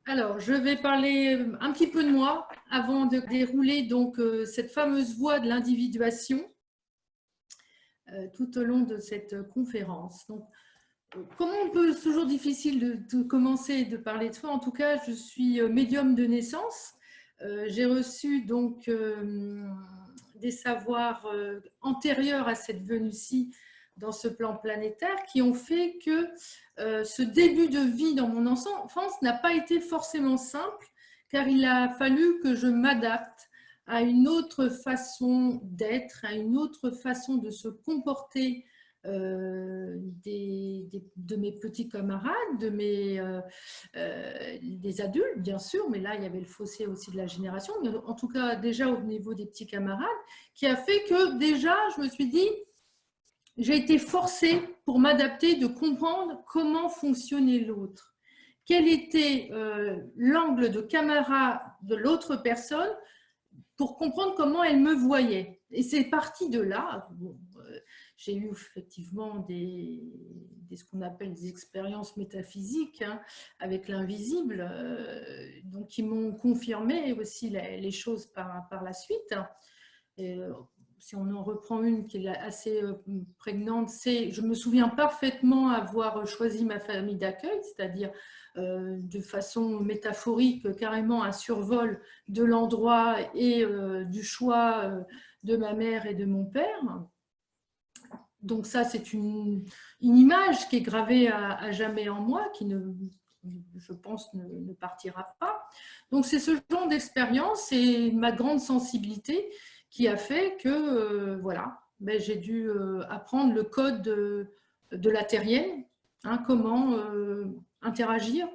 Alors, je vais parler un petit peu de moi avant de dérouler donc cette fameuse voie de l'individuation tout au long de cette conférence. Donc, comment on peut, c'est toujours difficile de commencer de parler de soi. En tout cas, je suis médium de naissance. J'ai reçu donc des savoirs antérieurs à cette venue-ci dans ce plan planétaire qui ont fait que ce début de vie dans mon enfance n'a pas été forcément simple, car il a fallu que je m'adapte à une autre façon d'être, à une autre façon de se comporter de mes petits camarades, des adultes, bien sûr, mais là, il y avait le fossé aussi de la génération, mais en tout cas, déjà au niveau des petits camarades, qui a fait que déjà, je me suis dit, j'ai été forcée pour m'adapter de comprendre comment fonctionnait l'autre. Quel était l'angle de caméra de l'autre personne pour comprendre comment elle me voyait. Et c'est parti de là. Bon, j'ai eu effectivement ce qu'on appelle des expériences métaphysiques avec l'invisible, donc qui m'ont confirmé aussi les choses par la suite. Et, si on en reprend une qui est assez prégnante, c'est je me souviens parfaitement avoir choisi ma famille d'accueil, c'est-à-dire de façon métaphorique, carrément un survol de l'endroit et du choix de ma mère et de mon père. Donc ça, c'est une image qui est gravée à jamais en moi, qui je pense, ne partira pas. Donc c'est ce genre d'expérience et ma grande sensibilité qui a fait que voilà, ben, j'ai dû apprendre le code de la terrienne, comment interagir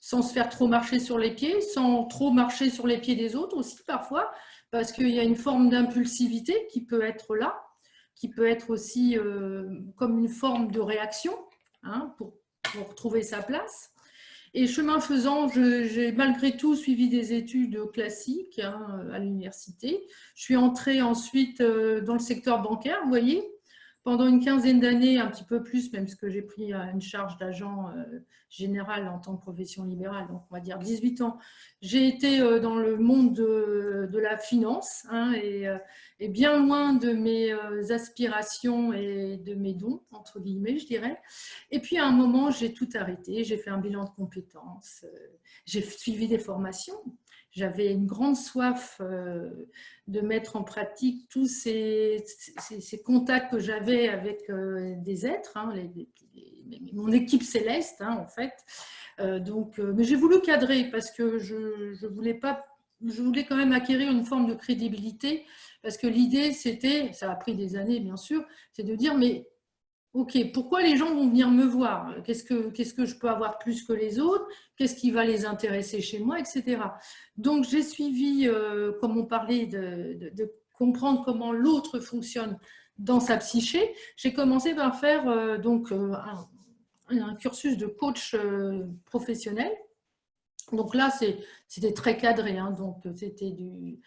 sans se faire trop marcher sur les pieds, sans trop marcher sur les pieds des autres aussi parfois, parce qu'il y a une forme d'impulsivité qui peut être là, qui peut être aussi comme une forme de réaction pour trouver sa place. Et chemin faisant, j'ai malgré tout suivi des études classiques à l'université. Je suis entrée ensuite dans le secteur bancaire, vous voyez, pendant une quinzaine d'années, un petit peu plus, même parce que j'ai pris une charge d'agent général en tant que profession libérale, donc on va dire 18 ans. J'ai été dans le monde de la finance et bien loin de mes aspirations et de mes dons, entre guillemets, je dirais. Et puis à un moment, j'ai tout arrêté, j'ai fait un bilan de compétences, j'ai suivi des formations. J'avais une grande soif de mettre en pratique tous ces contacts que j'avais avec des êtres, mon équipe céleste en fait. Mais j'ai voulu cadrer parce que je voulais pas, je voulais quand même acquérir une forme de crédibilité parce que l'idée c'était, ça a pris des années bien sûr, c'est de dire mais ok, pourquoi les gens vont venir me voir? Qu'est-ce que je peux avoir plus que les autres? Qu'est-ce qui va les intéresser chez moi, etc. Donc, j'ai suivi, comme on parlait, de comprendre comment l'autre fonctionne dans sa psyché. J'ai commencé par faire un cursus de coach professionnel. Donc là, c'était très cadré. Donc, c'était de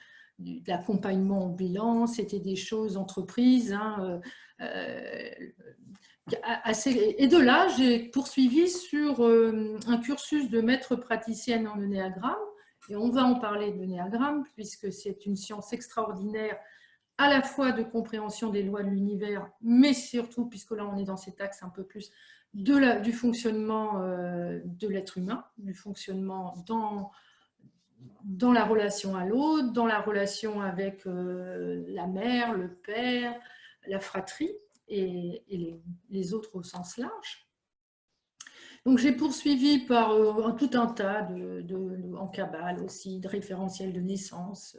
l'accompagnement au bilan, c'était des choses entreprises. Et de là, j'ai poursuivi sur un cursus de maître praticienne en énéagramme. Et on va en parler de l'énéagramme, puisque c'est une science extraordinaire, à la fois de compréhension des lois de l'univers, mais surtout, puisque là on est dans cet axe un peu plus du fonctionnement de l'être humain, du fonctionnement dans la relation à l'autre, dans la relation avec la mère, le père, la fratrie et les autres au sens large. Donc j'ai poursuivi par tout un tas en cabale aussi, de référentiels de naissance.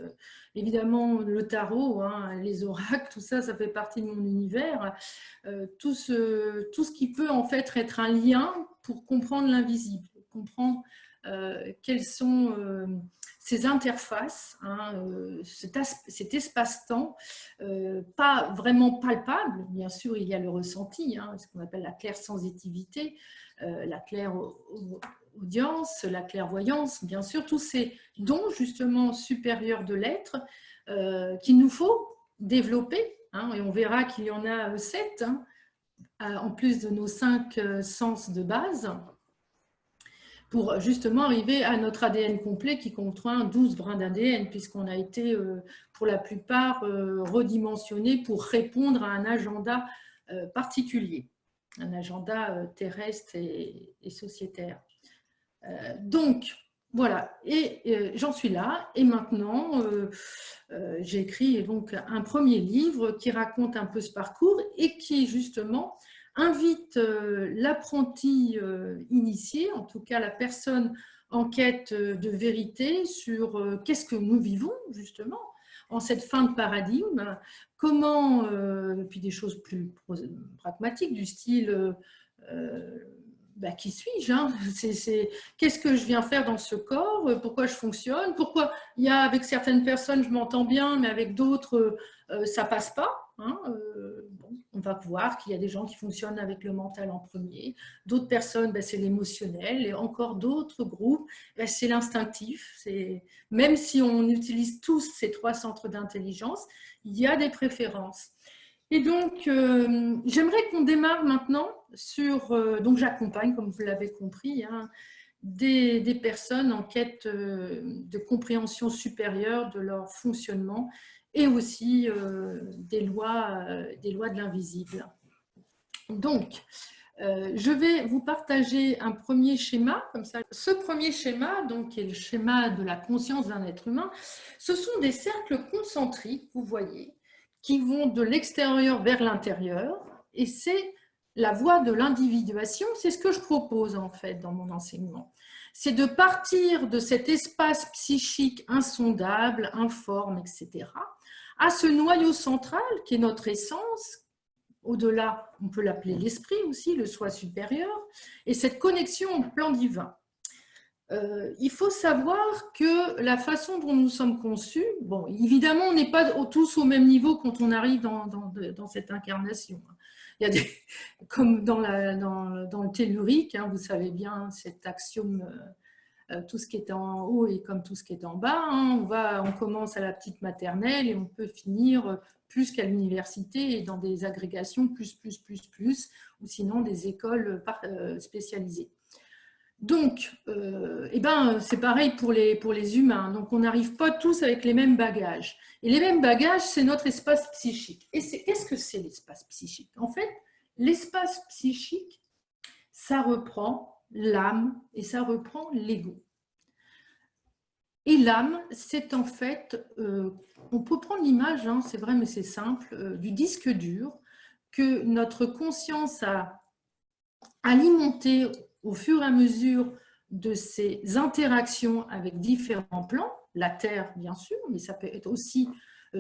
Évidemment, le tarot, les oracles, tout ça, ça fait partie de mon univers. Tout ce qui peut en fait être un lien pour comprendre l'invisible, comprendre quelles sont ces interfaces, cet espace-temps, pas vraiment palpable. Bien sûr, il y a le ressenti, ce qu'on appelle la clairsensitivité, la clairaudience, la clairvoyance, bien sûr, tous ces dons justement supérieurs de l'être qu'il nous faut développer. Et on verra qu'il y en a 7, en plus de nos 5 sens de base, pour justement arriver à notre ADN complet qui contient 12 brins d'ADN, puisqu'on a été pour la plupart redimensionnés pour répondre à un agenda particulier, un agenda terrestre et sociétaire. Donc, voilà, et j'en suis là, et maintenant j'ai écrit donc un premier livre qui raconte un peu ce parcours et qui justement invite l'apprenti initié, en tout cas la personne en quête de vérité sur qu'est-ce que nous vivons justement en cette fin de paradigme, comment, puis des choses plus pragmatiques du style qui suis-je, hein, qu'est-ce que je viens faire dans ce corps, pourquoi je fonctionne, pourquoi il y a avec certaines personnes je m'entends bien, mais avec d'autres ça passe pas. Hein, bon, on va voir qu'il y a des gens qui fonctionnent avec le mental en premier, d'autres personnes c'est l'émotionnel, et encore d'autres groupes c'est l'instinctif. Même si on utilise tous ces 3 centres d'intelligence, il y a des préférences. Et donc, j'aimerais qu'on démarre maintenant sur… donc, j'accompagne, comme vous l'avez compris, hein, des personnes en quête de compréhension supérieure de leur fonctionnement et aussi des lois de l'invisible. Donc, je vais vous partager un premier schéma, comme ça. Ce premier schéma, donc, qui est le schéma de la conscience d'un être humain, ce sont des cercles concentriques, vous voyez, qui vont de l'extérieur vers l'intérieur, et c'est la voie de l'individuation. C'est ce que je propose en fait dans mon enseignement. C'est de partir de cet espace psychique insondable, informe, etc., à ce noyau central qui est notre essence. Au-delà, on peut l'appeler l'esprit aussi, le soi supérieur, et cette connexion au plan divin. Il faut savoir que la façon dont nous sommes conçus, bon, évidemment, on n'est pas tous au même niveau quand on arrive dans cette incarnation. Il y a des, comme dans le tellurique, hein, vous savez bien cet axiome, tout ce qui est en haut est comme tout ce qui est en bas. Hein. On commence à la petite maternelle et on peut finir plus qu'à l'université et dans des agrégations plus, ou sinon des écoles spécialisées. Donc, c'est pareil pour les humains. Donc, on n'arrive pas tous avec les mêmes bagages. Et les mêmes bagages, c'est notre espace psychique. Et qu'est-ce que c'est l'espace psychique? En fait, l'espace psychique, ça reprend l'âme et ça reprend l'ego. Et l'âme, c'est en fait, on peut prendre l'image, hein, c'est vrai, mais c'est simple, du disque dur que notre conscience a alimenté au fur et à mesure de ces interactions avec différents plans, la Terre bien sûr, mais ça peut être aussi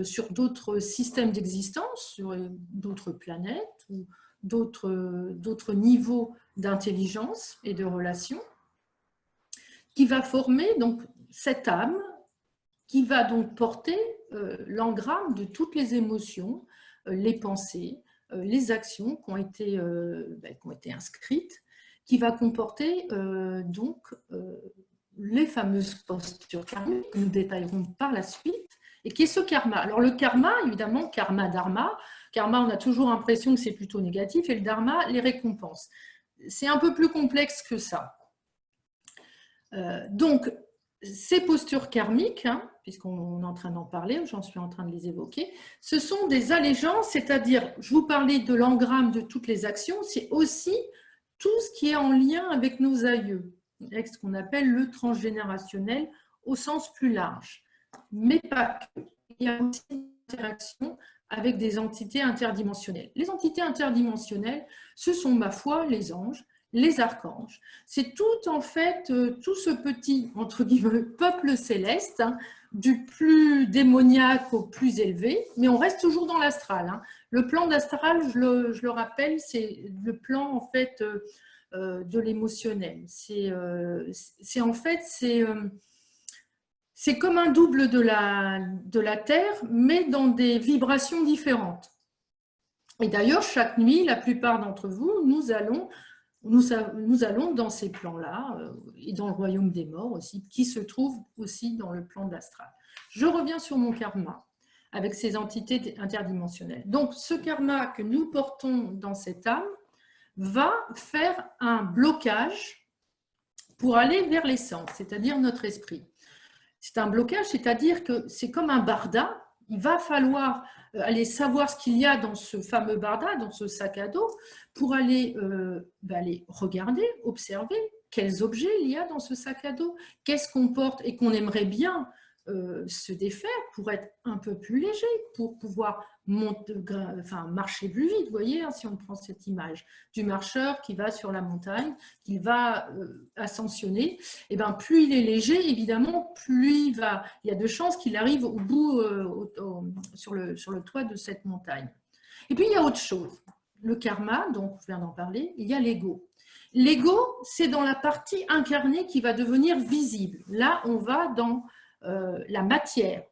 sur d'autres systèmes d'existence, sur d'autres planètes ou d'autres niveaux d'intelligence et de relations, qui va former donc cette âme qui va donc porter l'engramme de toutes les émotions, les pensées, les actions qui ont été inscrites, qui va comporter les fameuses postures karmiques que nous détaillerons par la suite, et qui est ce karma. Alors le karma, évidemment, karma, dharma. Karma, on a toujours l'impression que c'est plutôt négatif, et le dharma, les récompenses. C'est un peu plus complexe que ça. Donc, ces postures karmiques, hein, puisqu'on est en train d'en parler, j'en suis en train de les évoquer, ce sont des allégeances, c'est-à-dire, je vous parlais de l'engramme de toutes les actions, c'est aussi tout ce qui est en lien avec nos aïeux, avec ce qu'on appelle le transgénérationnel au sens plus large. Mais pas que. Il y a aussi une interaction avec des entités interdimensionnelles. Les entités interdimensionnelles, ce sont, ma foi, les anges, les archanges. C'est tout en fait, tout ce petit, entre guillemets, peuple céleste, hein, du plus démoniaque au plus élevé, mais on reste toujours dans l'astral. Hein. Le plan d'astral, je le rappelle, c'est le plan en fait de l'émotionnel. C'est en fait, c'est comme un double de la Terre, mais dans des vibrations différentes. Et d'ailleurs, chaque nuit, la plupart d'entre vous, nous allons dans ces plans-là, et dans le royaume des morts aussi, qui se trouve aussi dans le plan de l'astral. Je reviens sur mon karma, avec ces entités interdimensionnelles. Donc, ce karma que nous portons dans cette âme va faire un blocage pour aller vers l'essence, c'est-à-dire notre esprit. C'est un blocage, c'est-à-dire que c'est comme un barda. Il va falloir aller savoir ce qu'il y a dans ce fameux barda, dans ce sac à dos, pour aller regarder, observer quels objets il y a dans ce sac à dos, qu'est-ce qu'on porte et qu'on aimerait bien se défaire pour être un peu plus léger, pour pouvoir marcher plus vite. Vous voyez, hein, si on prend cette image du marcheur qui va sur la montagne, qui va ascensionner, et ben, plus il est léger, évidemment, plus il y a de chances qu'il arrive au bout, sur le toit de cette montagne. Et puis, il y a autre chose. Le karma, donc on vient d'en parler, il y a l'ego. L'ego, c'est dans la partie incarnée qui va devenir visible. Là, on va dans la matière,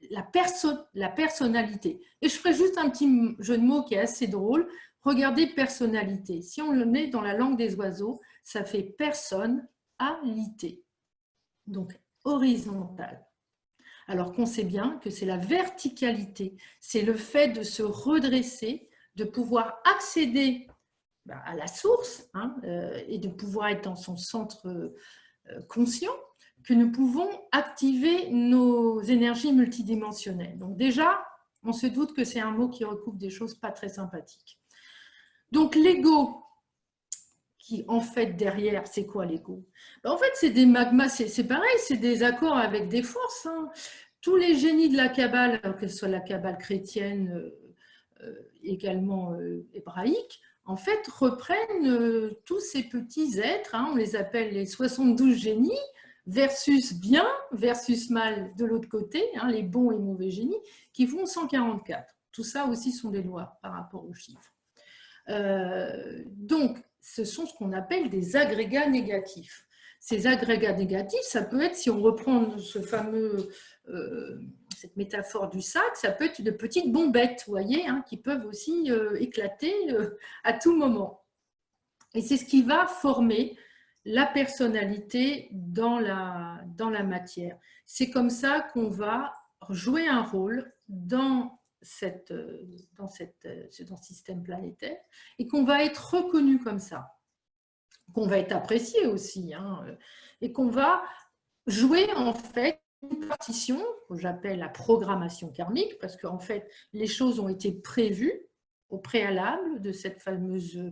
la personnalité. Et je ferai juste un petit jeu de mots qui est assez drôle. Regardez personnalité. Si on le met dans la langue des oiseaux, ça fait personne-alité. Donc horizontal. Alors qu'on sait bien que c'est la verticalité, c'est le fait de se redresser, de pouvoir accéder à la source, hein, et de pouvoir être dans son centre conscient, que nous pouvons activer nos énergies multidimensionnelles. Donc déjà, on se doute que c'est un mot qui recouvre des choses pas très sympathiques. Donc l'ego, qui en fait derrière, c'est quoi l'ego? En fait, c'est des magmas, c'est pareil, c'est des accords avec des forces. Hein. Tous les génies de la Kabbale, que ce soit la Kabbale chrétienne, également hébraïque, en fait, reprennent tous ces petits êtres, hein, on les appelle les 72 génies, versus bien, versus mal de l'autre côté, hein, les bons et mauvais génies, qui font 144. Tout ça aussi sont des lois par rapport aux chiffres. Donc, ce sont ce qu'on appelle des agrégats négatifs. Ces agrégats négatifs, ça peut être, si on reprend cette métaphore du sac, ça peut être de petites bombettes, vous voyez, hein, qui peuvent aussi éclater à tout moment. Et c'est ce qui va former la personnalité dans la matière. C'est comme ça qu'on va jouer un rôle dans ce système planétaire et qu'on va être reconnu comme ça, qu'on va être apprécié aussi, hein, et qu'on va jouer en fait une partition que j'appelle la programmation karmique, parce qu'en fait les choses ont été prévues au préalable de cette fameuse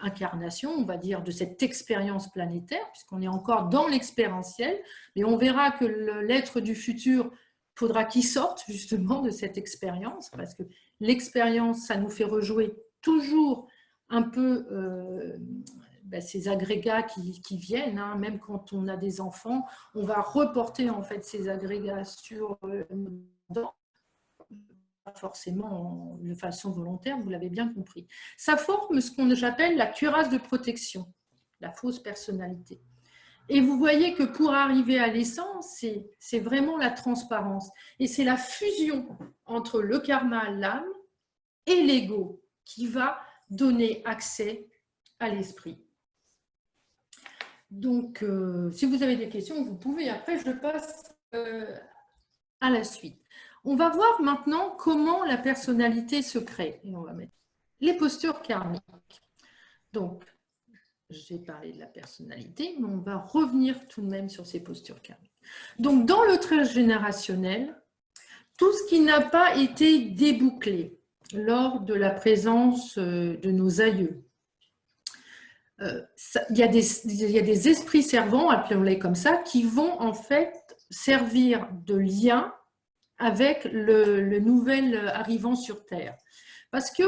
incarnation, on va dire, de cette expérience planétaire, puisqu'on est encore dans l'expérientiel, mais on verra que l'être du futur, faudra qu'il sorte justement de cette expérience, parce que l'expérience, ça nous fait rejouer toujours un peu ces agrégats qui viennent, hein, même quand on a des enfants, on va reporter en fait ces agrégats sur pas forcément de façon volontaire, vous l'avez bien compris. Ça forme ce qu'on j'appelle la cuirasse de protection, la fausse personnalité. Et vous voyez que pour arriver à l'essence, c'est vraiment la transparence. Et c'est la fusion entre le karma, l'âme, et l'ego qui va donner accès à l'esprit. Donc, si vous avez des questions, vous pouvez. Après, je passe à la suite. On va voir maintenant comment la personnalité se crée. Et on va mettre les postures karmiques. Donc, j'ai parlé de la personnalité, mais on va revenir tout de même sur ces postures karmiques. Donc, dans le transgénérationnel, tout ce qui n'a pas été débouclé lors de la présence de nos aïeux, il y a des esprits servants, appelons-les comme ça, qui vont en fait servir de lien avec le nouvel arrivant sur Terre. Parce que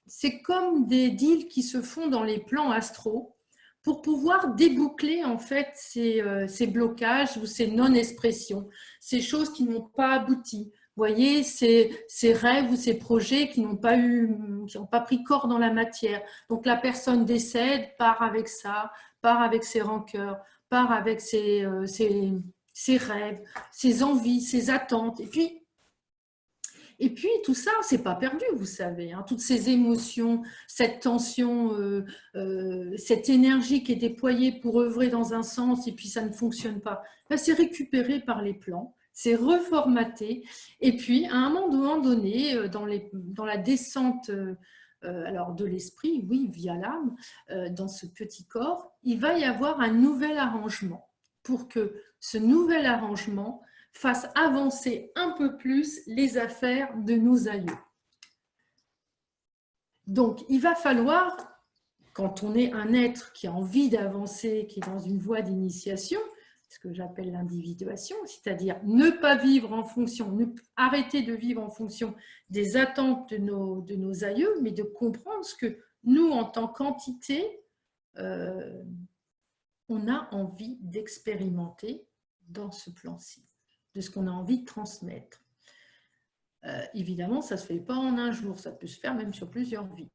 c'est comme des deals qui se font dans les plans astraux pour pouvoir déboucler en fait ces blocages ou ces non-expressions, ces choses qui n'ont pas abouti. Vous voyez, ces rêves ou ces projets qui n'ont pas pris corps dans la matière. Donc la personne décède, part avec ça, part avec ses rancœurs, part avec ses rêves, ses envies, ses attentes. Et puis tout ça, c'est pas perdu, vous savez. Hein, toutes ces émotions, cette tension, cette énergie qui est déployée pour œuvrer dans un sens et puis ça ne fonctionne pas. Ben, c'est récupéré par les plans, c'est reformaté. Et puis, à un moment donné, dans la descente alors de l'esprit, oui, via l'âme, dans ce petit corps, il va y avoir un nouvel arrangement pour que ce nouvel arrangement fasse avancer un peu plus les affaires de nos aïeux. Donc, il va falloir, quand on est un être qui a envie d'avancer, qui est dans une voie d'initiation, ce que j'appelle l'individuation, c'est-à-dire ne pas vivre en fonction, arrêter de vivre en fonction des attentes de nos aïeux, mais de comprendre ce que nous, en tant qu'entité, on a envie d'expérimenter dans ce plan-ci, de ce qu'on a envie de transmettre. Évidemment, ça ne se fait pas en un jour, ça peut se faire même sur plusieurs vies.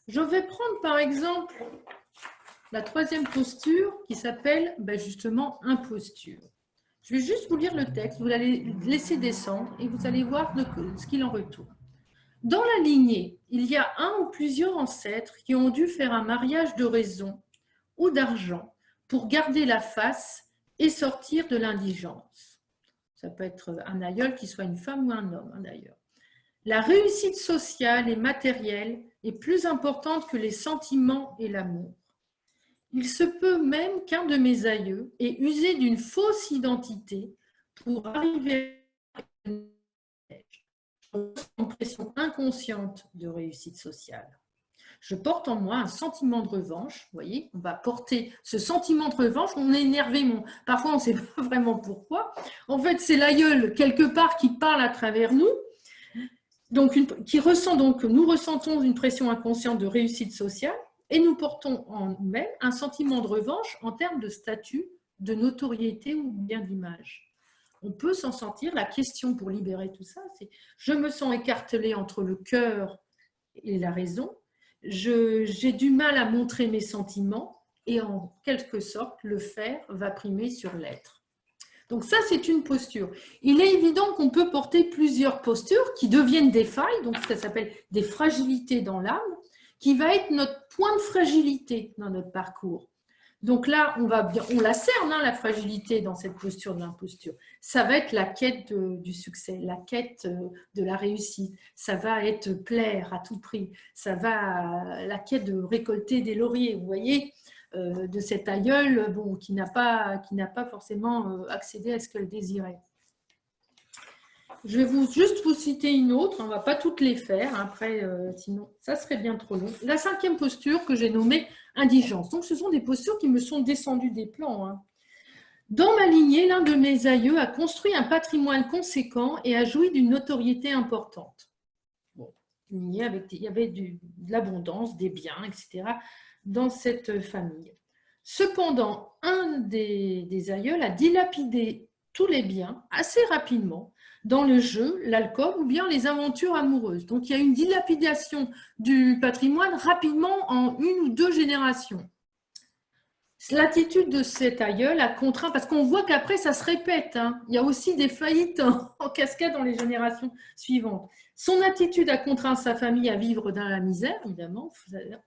Je vais prendre par exemple la troisième posture qui s'appelle justement imposture. Je vais juste vous lire le texte, vous allez laisser descendre et vous allez voir ce qu'il en retourne. Dans la lignée, il y a un ou plusieurs ancêtres qui ont dû faire un mariage de raison ou d'argent pour garder la face et sortir de l'indigence. Ça peut être un aïeul qui soit une femme ou un homme d'ailleurs. La réussite sociale et matérielle est plus importante que les sentiments et l'amour. Il se peut même qu'un de mes aïeux ait usé d'une fausse identité pour arriver à une impression inconsciente de réussite sociale. Je porte en moi un sentiment de revanche. Vous voyez, on va porter ce sentiment de revanche. On est énervé, parfois on ne sait pas vraiment pourquoi. En fait, c'est l'aïeul quelque part qui parle à travers nous. Donc, nous ressentons une pression inconsciente de réussite sociale et nous portons en nous-mêmes un sentiment de revanche en termes de statut, de notoriété ou bien d'image. On peut s'en sentir. La question pour libérer tout ça, c'est je me sens écartelée entre le cœur et la raison, j'ai du mal à montrer mes sentiments et en quelque sorte, le faire va primer sur l'être. Donc ça, c'est une posture. Il est évident qu'on peut porter plusieurs postures qui deviennent des failles, donc ça s'appelle des fragilités dans l'âme, qui va être notre point de fragilité dans notre parcours. Donc là, on la cerne, la fragilité dans cette posture de l'imposture. Ça va être la quête du succès, la quête de la réussite. Ça va être plaire à tout prix. Ça va la quête de récolter des lauriers, vous voyez, de cet aïeul qui n'a pas forcément accédé à ce qu'elle désirait. Je vais juste vous citer une autre, on ne va pas toutes les faire, après, sinon ça serait bien trop long. La cinquième posture que j'ai nommée indigence. Donc ce sont des postures qui me sont descendues des plans. Dans ma lignée, l'un de mes aïeux a construit un patrimoine conséquent et a joui d'une notoriété importante. Bon, il y avait de l'abondance, des biens, etc. dans cette famille. Cependant, un des aïeuls a dilapidé tous les biens assez rapidement dans le jeu, l'alcool ou bien les aventures amoureuses. Donc, il y a une dilapidation du patrimoine rapidement en 1 ou 2 générations. L'attitude de cet aïeul a contraint, parce qu'on voit qu'après, ça se répète. Il y a aussi des faillites en cascade dans les générations suivantes. Son attitude a contraint sa famille à vivre dans la misère, évidemment,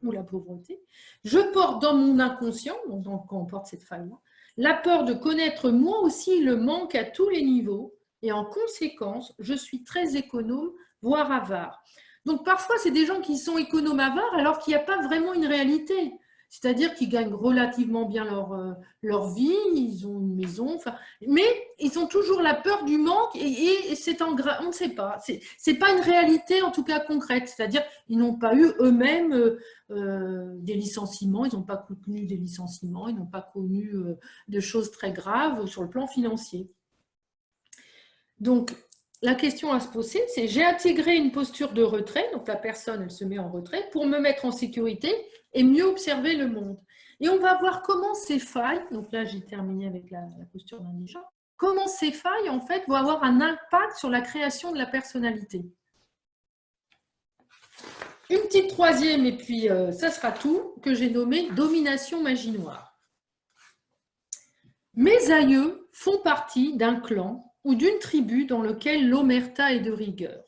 ou la pauvreté. Je porte dans mon inconscient, donc quand on porte cette faille-là, la peur de connaître moi aussi le manque à tous les niveaux, et en conséquence, je suis très économe, voire avare. Donc parfois, c'est des gens qui sont économes avares alors qu'il n'y a pas vraiment une réalité. C'est-à-dire qu'ils gagnent relativement bien leur vie, ils ont une maison, mais ils ont toujours la peur du manque et c'est on ne sait pas. C'est pas une réalité en tout cas concrète. C'est-à-dire ils n'ont pas eu eux-mêmes des licenciements, ils n'ont pas connu des licenciements, ils n'ont pas connu de choses très graves sur le plan financier. Donc, la question à se poser, c'est j'ai intégré une posture de retrait, donc la personne, elle se met en retrait, pour me mettre en sécurité et mieux observer le monde. Et on va voir comment ces failles, donc là j'ai terminé avec la posture d'indigent, comment ces failles en fait vont avoir un impact sur la création de la personnalité. Une petite troisième, et puis ça sera tout, que j'ai nommée domination magie noire. Mes aïeux font partie d'un clan ou d'une tribu dans lequel l'omerta est de rigueur.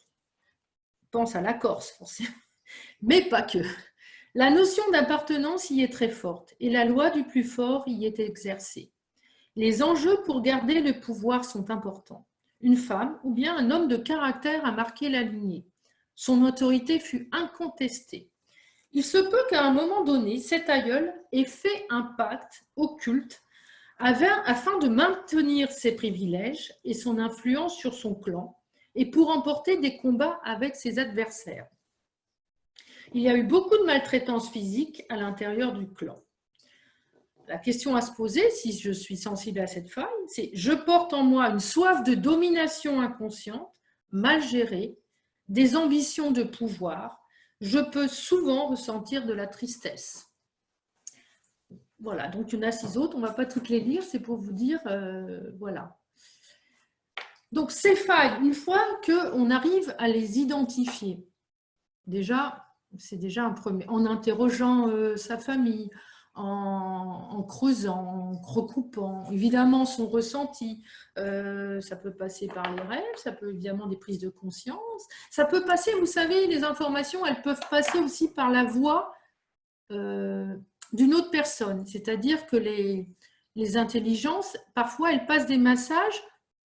Pense à la Corse, forcément, mais pas que. La notion d'appartenance y est très forte et la loi du plus fort y est exercée. Les enjeux pour garder le pouvoir sont importants. Une femme ou bien un homme de caractère a marqué la lignée. Son autorité fut incontestée. Il se peut qu'à un moment donné, cet aïeul ait fait un pacte occulte afin de maintenir ses privilèges et son influence sur son clan et pour emporter des combats avec ses adversaires. Il y a eu beaucoup de maltraitance physique à l'intérieur du clan. La question à se poser, si je suis sensible à cette faille, c'est: je porte en moi une soif de domination inconsciente, mal gérée, des ambitions de pouvoir. Je peux souvent ressentir de la tristesse. Voilà, donc il y en a 6 autres, on ne va pas toutes les lire, c'est pour vous dire, voilà. Donc ces failles, une fois qu'on arrive à les identifier, déjà, c'est déjà un premier, en interrogeant sa famille, en creusant, en recoupant, évidemment son ressenti, ça peut passer par les rêves, ça peut évidemment des prises de conscience, ça peut passer, vous savez, les informations, elles peuvent passer aussi par la voix d'une autre personne, c'est-à-dire que les intelligences, parfois, elles passent des messages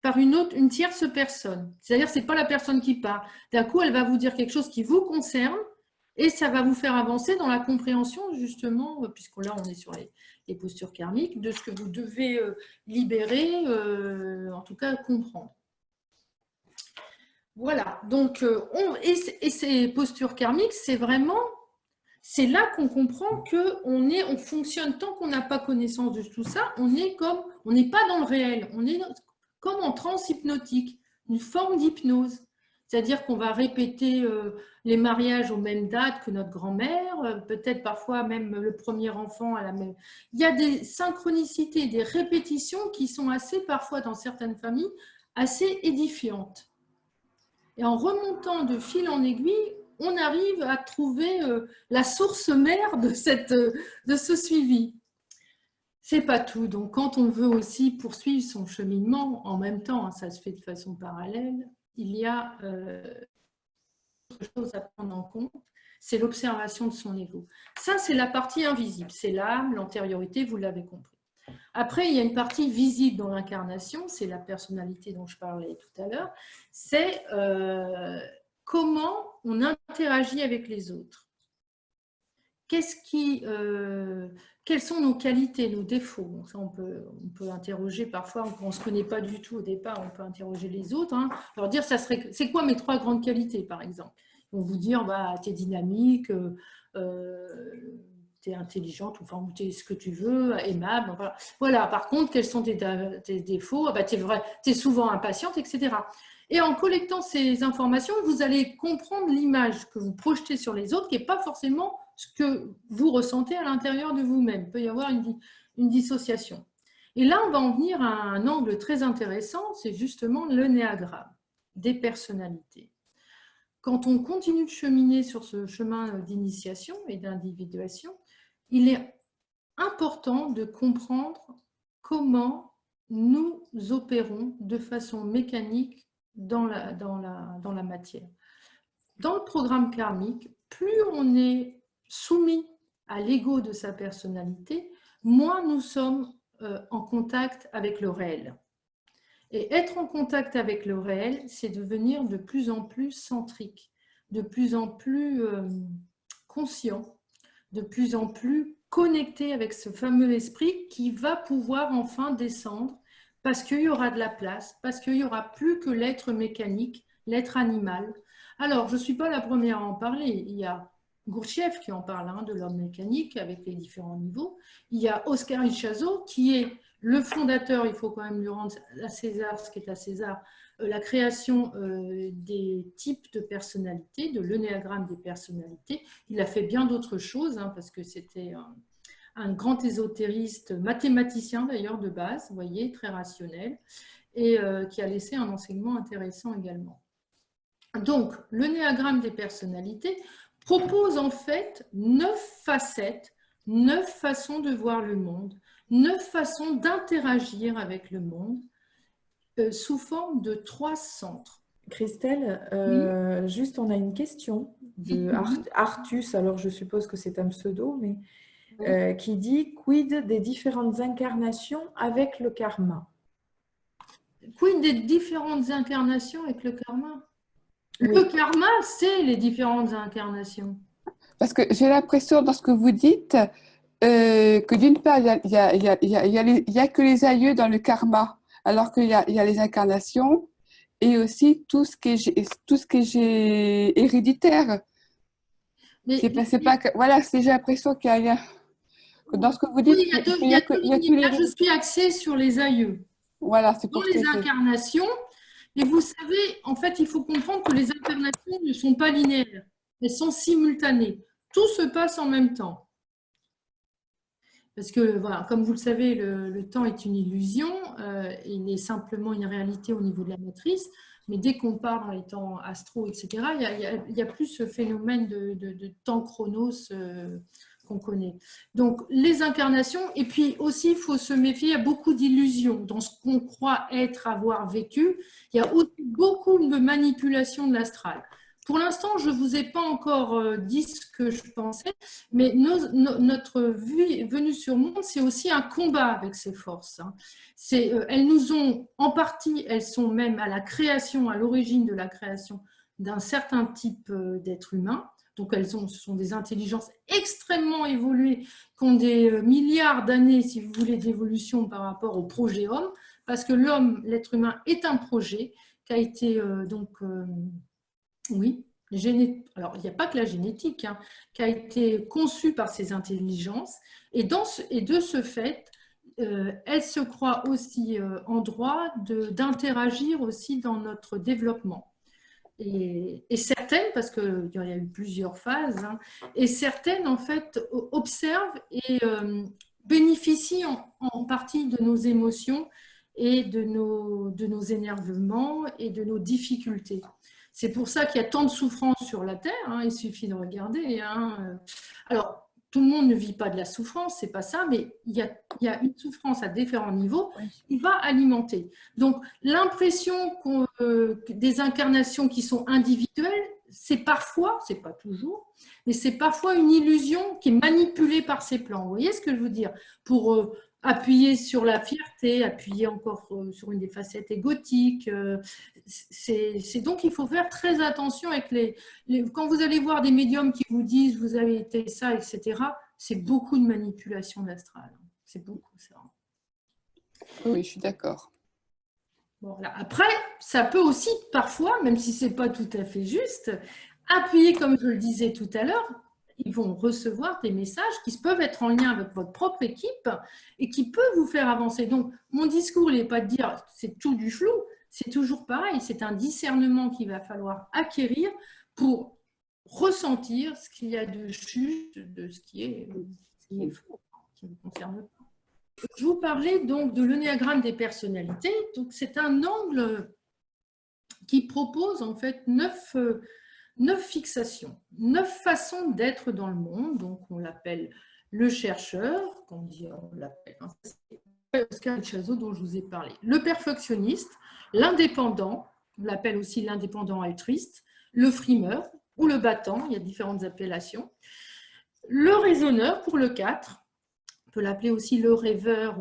par une tierce personne. C'est-à-dire que ce n'est pas la personne qui parle. D'un coup, elle va vous dire quelque chose qui vous concerne et ça va vous faire avancer dans la compréhension, justement, puisque là, on est sur les postures karmiques, de ce que vous devez libérer, en tout cas comprendre. Voilà. Donc, et ces postures karmiques, c'est vraiment... C'est là qu'on comprend qu'on fonctionne, tant qu'on n'a pas connaissance de tout ça, on n'est pas dans le réel, on est comme en transe hypnotique, une forme d'hypnose. C'est-à-dire qu'on va répéter les mariages aux mêmes dates que notre grand-mère, peut-être parfois même le premier enfant à la même. Il y a des synchronicités, des répétitions qui sont assez, parfois dans certaines familles, assez édifiantes. Et en remontant de fil en aiguille, on arrive à trouver la source mère de ce suivi. C'est pas tout. Donc, quand on veut aussi poursuivre son cheminement, en même temps, hein, ça se fait de façon parallèle, il y a autre chose à prendre en compte, c'est l'observation de son ego. Ça, c'est la partie invisible. C'est l'âme, l'antériorité, vous l'avez compris. Après, il y a une partie visible dans l'incarnation, c'est la personnalité dont je parlais tout à l'heure, c'est comment on interagit avec les autres. Quelles sont nos qualités, nos défauts? Bon, ça, on peut interroger parfois, on ne se connaît pas du tout au départ, on peut interroger les autres, hein, leur dire, c'est quoi mes 3 grandes qualités, par exemple? Ils vont vous dire, bah, tu es dynamique, tu es intelligente, enfin, tu es ce que tu veux, aimable. Voilà. Par contre, quels sont tes défauts? Ah, bah, tu es souvent impatiente, etc. Et en collectant ces informations, vous allez comprendre l'image que vous projetez sur les autres, qui n'est pas forcément ce que vous ressentez à l'intérieur de vous-même. Il peut y avoir une dissociation. Et là, on va en venir à un angle très intéressant, c'est justement le néagramme des personnalités. Quand on continue de cheminer sur ce chemin d'initiation et d'individuation, il est important de comprendre comment nous opérons de façon mécanique dans la matière. Dans le programme karmique, plus on est soumis à l'ego de sa personnalité, moins nous sommes en contact avec le réel. Et être en contact avec le réel, c'est devenir de plus en plus centrique, de plus en plus conscient, de plus en plus connecté avec ce fameux esprit qui va pouvoir enfin descendre parce qu'il y aura de la place, parce qu'il n'y aura plus que l'être mécanique, l'être animal. Alors, je ne suis pas la première à en parler. Il y a Gurdjieff qui en parle, hein, de l'homme mécanique avec les différents niveaux. Il y a Oscar Ichazo qui est le fondateur, il faut quand même lui rendre à César ce qui est à César, la création des types de personnalités, de l'énéagramme des personnalités. Il a fait bien d'autres choses, hein, parce que c'était un grand ésotériste, mathématicien d'ailleurs de base, vous voyez, très rationnel, et qui a laissé un enseignement intéressant également. Donc, le néagramme des personnalités propose en fait 9 facettes, 9 façons de voir le monde, 9 façons d'interagir avec le monde sous forme de 3 centres. Christelle, juste on a une question de Artus, alors je suppose que c'est un pseudo, mais qui dit « Quid des différentes incarnations avec le karma ?» Quid des différentes incarnations avec le karma? Oui. Le karma, c'est les différentes incarnations. Parce que j'ai l'impression, dans ce que vous dites, que d'une part, il y a que les aïeux dans le karma, alors il y a les incarnations et aussi tout ce qui est héréditaire. C'est pas que, voilà, j'ai l'impression qu'il y a, dans ce que vous dites, oui, il y a deux il y a que lignes. les Là, je suis axée sur les aïeux. Voilà, c'est Dans pour les ça que incarnations, et vous savez, en fait, il faut comprendre que les incarnations ne sont pas linéaires, elles sont simultanées. Tout se passe en même temps. Parce que, voilà, comme vous le savez, le temps est une illusion, il est simplement une réalité au niveau de la matrice, mais dès qu'on part dans les temps astro, etc., il y a plus ce phénomène de temps chronos qu'on connaît. Donc, les incarnations, et puis aussi, il faut se méfier, il y a beaucoup d'illusions dans ce qu'on croit être, avoir vécu. Il y a aussi beaucoup de manipulation de l'astral. Pour l'instant, je ne vous ai pas encore dit ce que je pensais, mais notre venue sur le monde, c'est aussi un combat avec ces forces. Elles nous ont, en partie, elles sont même à la création, à l'origine de la création d'un certain type d'être humain. Donc, ce sont des intelligences extrêmement évoluées, qui ont des milliards d'années, si vous voulez, d'évolution par rapport au projet homme, parce que l'homme, l'être humain, est un projet qui a été oui, alors il n'y a pas que la génétique, qui a été conçue par ces intelligences, et de ce fait, elles se croient aussi en droit d'interagir aussi dans notre développement. Et certaines, parce qu'il y a eu plusieurs phases, et certaines, en fait, observent et bénéficient en partie de nos émotions et de nos énervements et de nos difficultés. C'est pour ça qu'il y a tant de souffrance sur la Terre, il suffit de regarder. Alors, tout le monde ne vit pas de la souffrance, c'est pas ça, mais il y a une souffrance à différents niveaux qui va alimenter. Donc, l'impression des incarnations qui sont individuelles, c'est parfois, c'est pas toujours, mais c'est parfois une illusion qui est manipulée par ces plans. Vous voyez ce que je veux dire? Pour appuyer sur la fierté, appuyer encore sur une des facettes égotiques. C'est donc il faut faire très attention avec quand vous allez voir des médiums qui vous disent vous avez été ça, etc. C'est beaucoup de manipulation d'astral. C'est beaucoup ça. oui, je suis d'accord. Voilà. Après, ça peut aussi parfois, même si c'est pas tout à fait juste, appuyer comme je le disais tout à l'heure. Ils vont recevoir des messages qui peuvent être en lien avec votre propre équipe et qui peuvent vous faire avancer. Donc, mon discours, il n'est pas de dire c'est tout du flou, c'est toujours pareil, c'est un discernement qu'il va falloir acquérir pour ressentir ce qu'il y a de juste, de ce qui est faux, qui ne concerne pas. Je vous parlais donc de l'énéagramme des personnalités. Donc, c'est un angle qui propose en fait 9 fixations, 9 façons d'être dans le monde. Donc, on l'appelle le chercheur, on l'appelle Oscar Ichazo dont je vous ai parlé. Le perfectionniste, l'indépendant, on l'appelle aussi l'indépendant altruiste, le frimeur ou le battant, il y a différentes appellations. Le raisonneur pour le 4, on peut l'appeler aussi le rêveur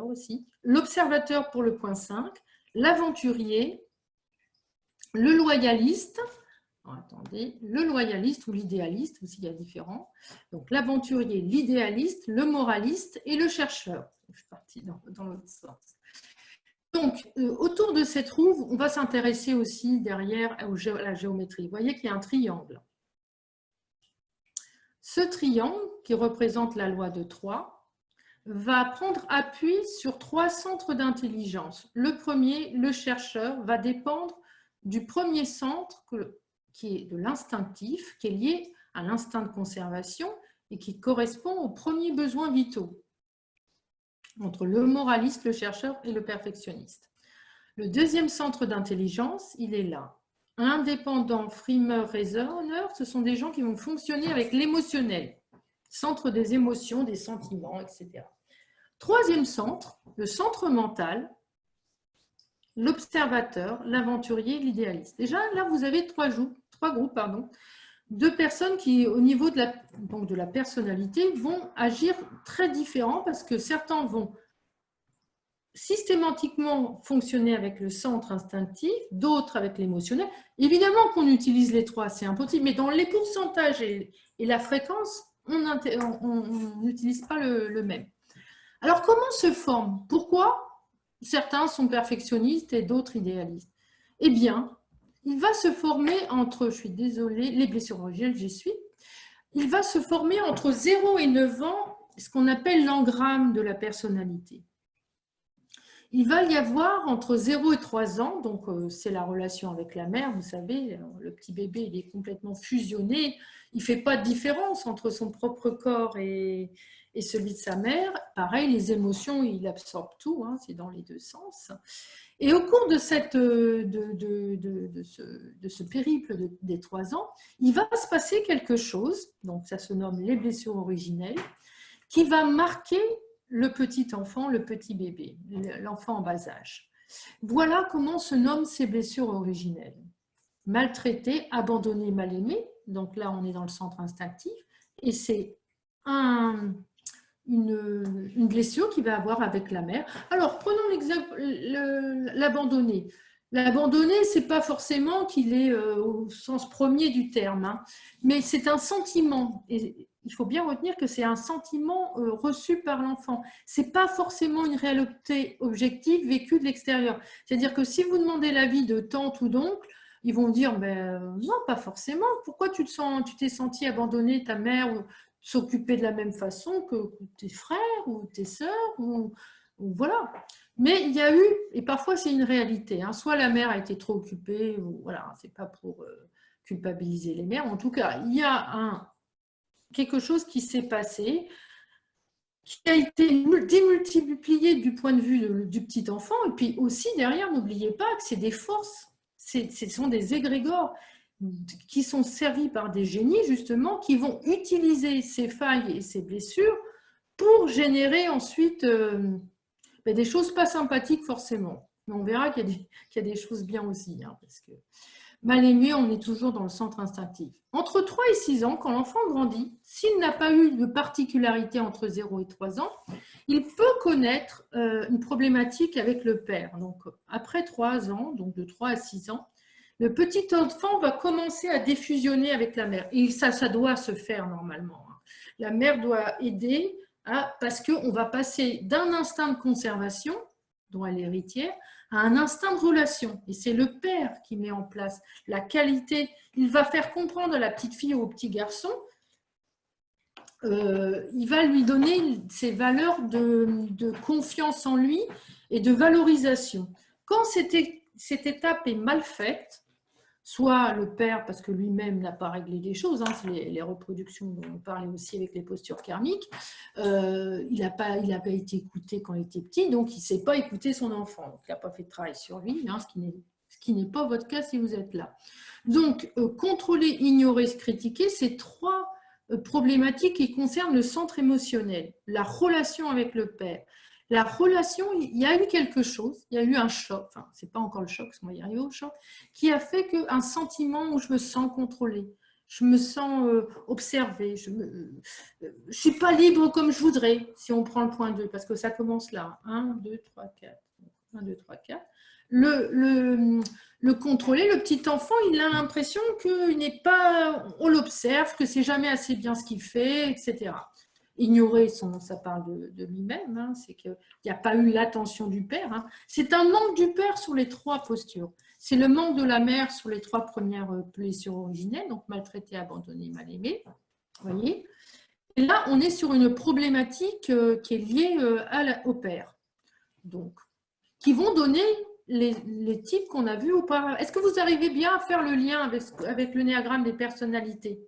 aussi. L'observateur pour le point 5, l'aventurier, le loyaliste, le loyaliste ou l'idéaliste aussi, il y a différents. Donc l'aventurier, l'idéaliste, le moraliste et le chercheur. Je suis partie dans l'autre sens. Donc, autour de cette roue, on va s'intéresser aussi derrière à la géométrie. Vous voyez qu'il y a un triangle. Ce triangle, qui représente la loi de 3, va prendre appui sur 3 centres d'intelligence. Le premier, le chercheur, va dépendre du premier centre qui est de l'instinctif, qui est lié à l'instinct de conservation et qui correspond aux premiers besoins vitaux, entre le moraliste, le chercheur et le perfectionniste. Le deuxième centre d'intelligence, il est là. Indépendant, frimeur, raisonneur, ce sont des gens qui vont fonctionner avec l'émotionnel, centre des émotions, des sentiments, etc. Troisième centre, le centre mental, l'observateur, l'aventurier, l'idéaliste. Déjà, là, vous avez trois groupes de personnes qui, au niveau de la personnalité, vont agir très différents parce que certains vont systématiquement fonctionner avec le centre instinctif, d'autres avec l'émotionnel. Évidemment qu'on utilise les trois, c'est impossible, mais dans les pourcentages et la fréquence, on n'utilise pas le même. Alors, comment se forme? Pourquoi certains sont perfectionnistes et d'autres idéalistes? Eh bien, il va se former entre, je suis désolée, les blessures originelles, j'y suis, il va se former entre 0 et 9 ans, ce qu'on appelle l'engramme de la personnalité. Il va y avoir entre 0 et 3 ans, donc c'est la relation avec la mère, vous savez, le petit bébé il est complètement fusionné, il ne fait pas de différence entre son propre corps et celui de sa mère. Pareil, les émotions, il absorbe tout, hein, c'est dans les deux sens. Et au cours de, ce périple des 3 ans, il va se passer quelque chose, donc ça se nomme les blessures originelles, qui va marquer le petit enfant, le petit bébé, l'enfant en bas âge. Voilà comment se nomment ces blessures originelles. Maltraité, abandonné, mal aimé, donc là on est dans le centre instinctif, et c'est une blessure qu'il va avoir avec la mère. Alors prenons l'exemple, l'abandonné. L'abandonné, ce n'est pas forcément qu'il est au sens premier du terme, hein, mais c'est un sentiment. Et il faut bien retenir que c'est un sentiment reçu par l'enfant. Ce n'est pas forcément une réalité objective vécue de l'extérieur. C'est-à-dire que si vous demandez l'avis de tante ou d'oncle, ils vont dire ben, non, pas forcément. Pourquoi tu t'es senti abandonné, ta mère, ou s'occuper de la même façon que tes frères ou tes sœurs ou voilà. Mais il y a eu, et parfois c'est une réalité, hein, soit la mère a été trop occupée, ou voilà, c'est pas pour culpabiliser les mères. En tout cas, il y a quelque chose qui s'est passé, qui a été démultiplié du point de vue du petit enfant, et puis aussi derrière, n'oubliez pas que c'est des forces, ce sont des égrégores qui sont servis par des génies justement, qui vont utiliser ces failles et ces blessures pour générer ensuite des choses pas sympathiques forcément. Mais on verra qu'il y a des choses bien aussi, hein, parce que mal aimé, on est toujours dans le centre instinctif. Entre 3 et 6 ans, quand l'enfant grandit, s'il n'a pas eu de particularité entre 0 et 3 ans, il peut connaître une problématique avec le père. Donc, après 3 ans, donc de 3 à 6 ans, le petit enfant va commencer à défusionner avec la mère. Et ça doit se faire normalement. La mère doit aider parce qu'on va passer d'un instinct de conservation, dont elle est héritière, à un instinct de relation. Et c'est le père qui met en place la qualité. Il va faire comprendre à la petite fille ou au petit garçon, il va lui donner ces valeurs de confiance en lui et de valorisation. Quand cette étape est mal faite, soit le père, parce que lui-même n'a pas réglé les choses, hein, c'est les reproductions dont on parlait aussi avec les postures karmiques, il n'a pas été écouté quand il était petit, donc il ne sait pas écouter son enfant. Donc, il n'a pas fait de travail sur lui, hein, ce qui n'est pas votre cas si vous êtes là. Donc, contrôler, ignorer, critiquer, c'est 3 problématiques qui concernent le centre émotionnel, la relation avec le père. La relation, il y a eu quelque chose, il y a eu un choc, enfin, ce n'est pas encore le choc, parce qu'on va y arriver au choc, qui a fait qu'un sentiment où je me sens contrôlée, je me sens observée, je ne suis pas libre comme je voudrais, si on prend le point 2, parce que ça commence là, 1, 2, 3, 4, 1, 2, 3, 4. Le contrôler, le petit enfant, il a l'impression qu'il n'est pas, on l'observe, que c'est jamais assez bien ce qu'il fait, etc. Ignorer, ça parle de lui-même, hein, c'est qu'il n'y a pas eu l'attention du père. Hein. C'est un manque du père sur les 3 postures. C'est le manque de la mère sur les 3 premières blessures originelles, donc maltraité, abandonné, mal aimé. Voyez. Et là, on est sur une problématique qui est liée au père. Donc, qui vont donner les types qu'on a vus auparavant. Est-ce que vous arrivez bien à faire le lien avec le néagramme des personnalités?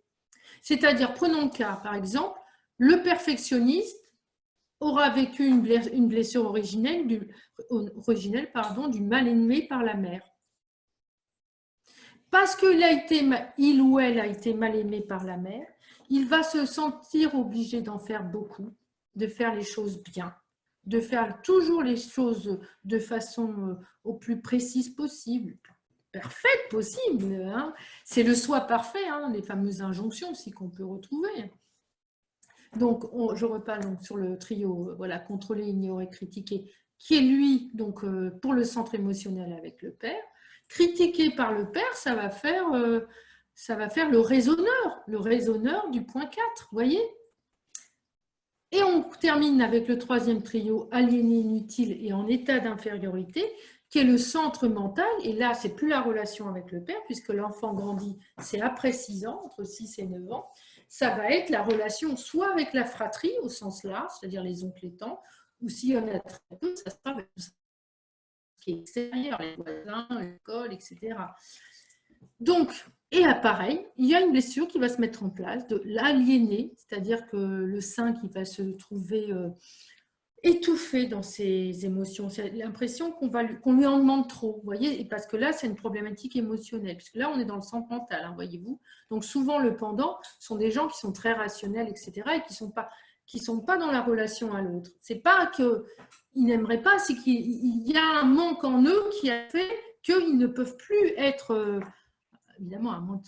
C'est-à-dire, prenons le cas, par exemple, le perfectionniste aura vécu une blessure originelle du mal aimé par la mère. Parce qu'il ou elle a été mal aimé par la mère, il va se sentir obligé d'en faire beaucoup, de faire les choses bien, de faire toujours les choses de façon au plus précise possible, parfaite possible. Hein. C'est le soi parfait, hein, les fameuses injonctions aussi qu'on peut retrouver. Donc, je reparle donc sur le trio, voilà, contrôler, ignorer, critiquer, qui est lui, donc pour le centre émotionnel avec le père. Critiqué par le père, ça va faire le raisonneur du point 4, vous voyez. Et on termine avec le troisième trio, aliéné, inutile et en état d'infériorité, qui est le centre mental. Et là, c'est plus la relation avec le père, puisque l'enfant grandit, c'est après 6 ans, entre 6 et 9 ans. Ça va être la relation soit avec la fratrie, au sens large, c'est-à-dire les oncles et tantes, ou s'il y en a très peu, ça sera avec tout ce qui est extérieur, les voisins, l'école, etc. Donc, et à pareil, il y a une blessure qui va se mettre en place de l'aliéné, c'est-à-dire que le sein qui va se trouver étouffé dans ses émotions. C'est l'impression qu'on lui en demande trop, vous voyez, et parce que là, c'est une problématique émotionnelle, puisque là, on est dans le centre mental, hein, voyez-vous. Donc, souvent, le pendant sont des gens qui sont très rationnels, etc., et qui sont pas dans la relation à l'autre. C'est pas qu'ils n'aimeraient pas, c'est qu'il y a un manque en eux qui a fait qu'ils ne peuvent plus être... évidemment, à moins de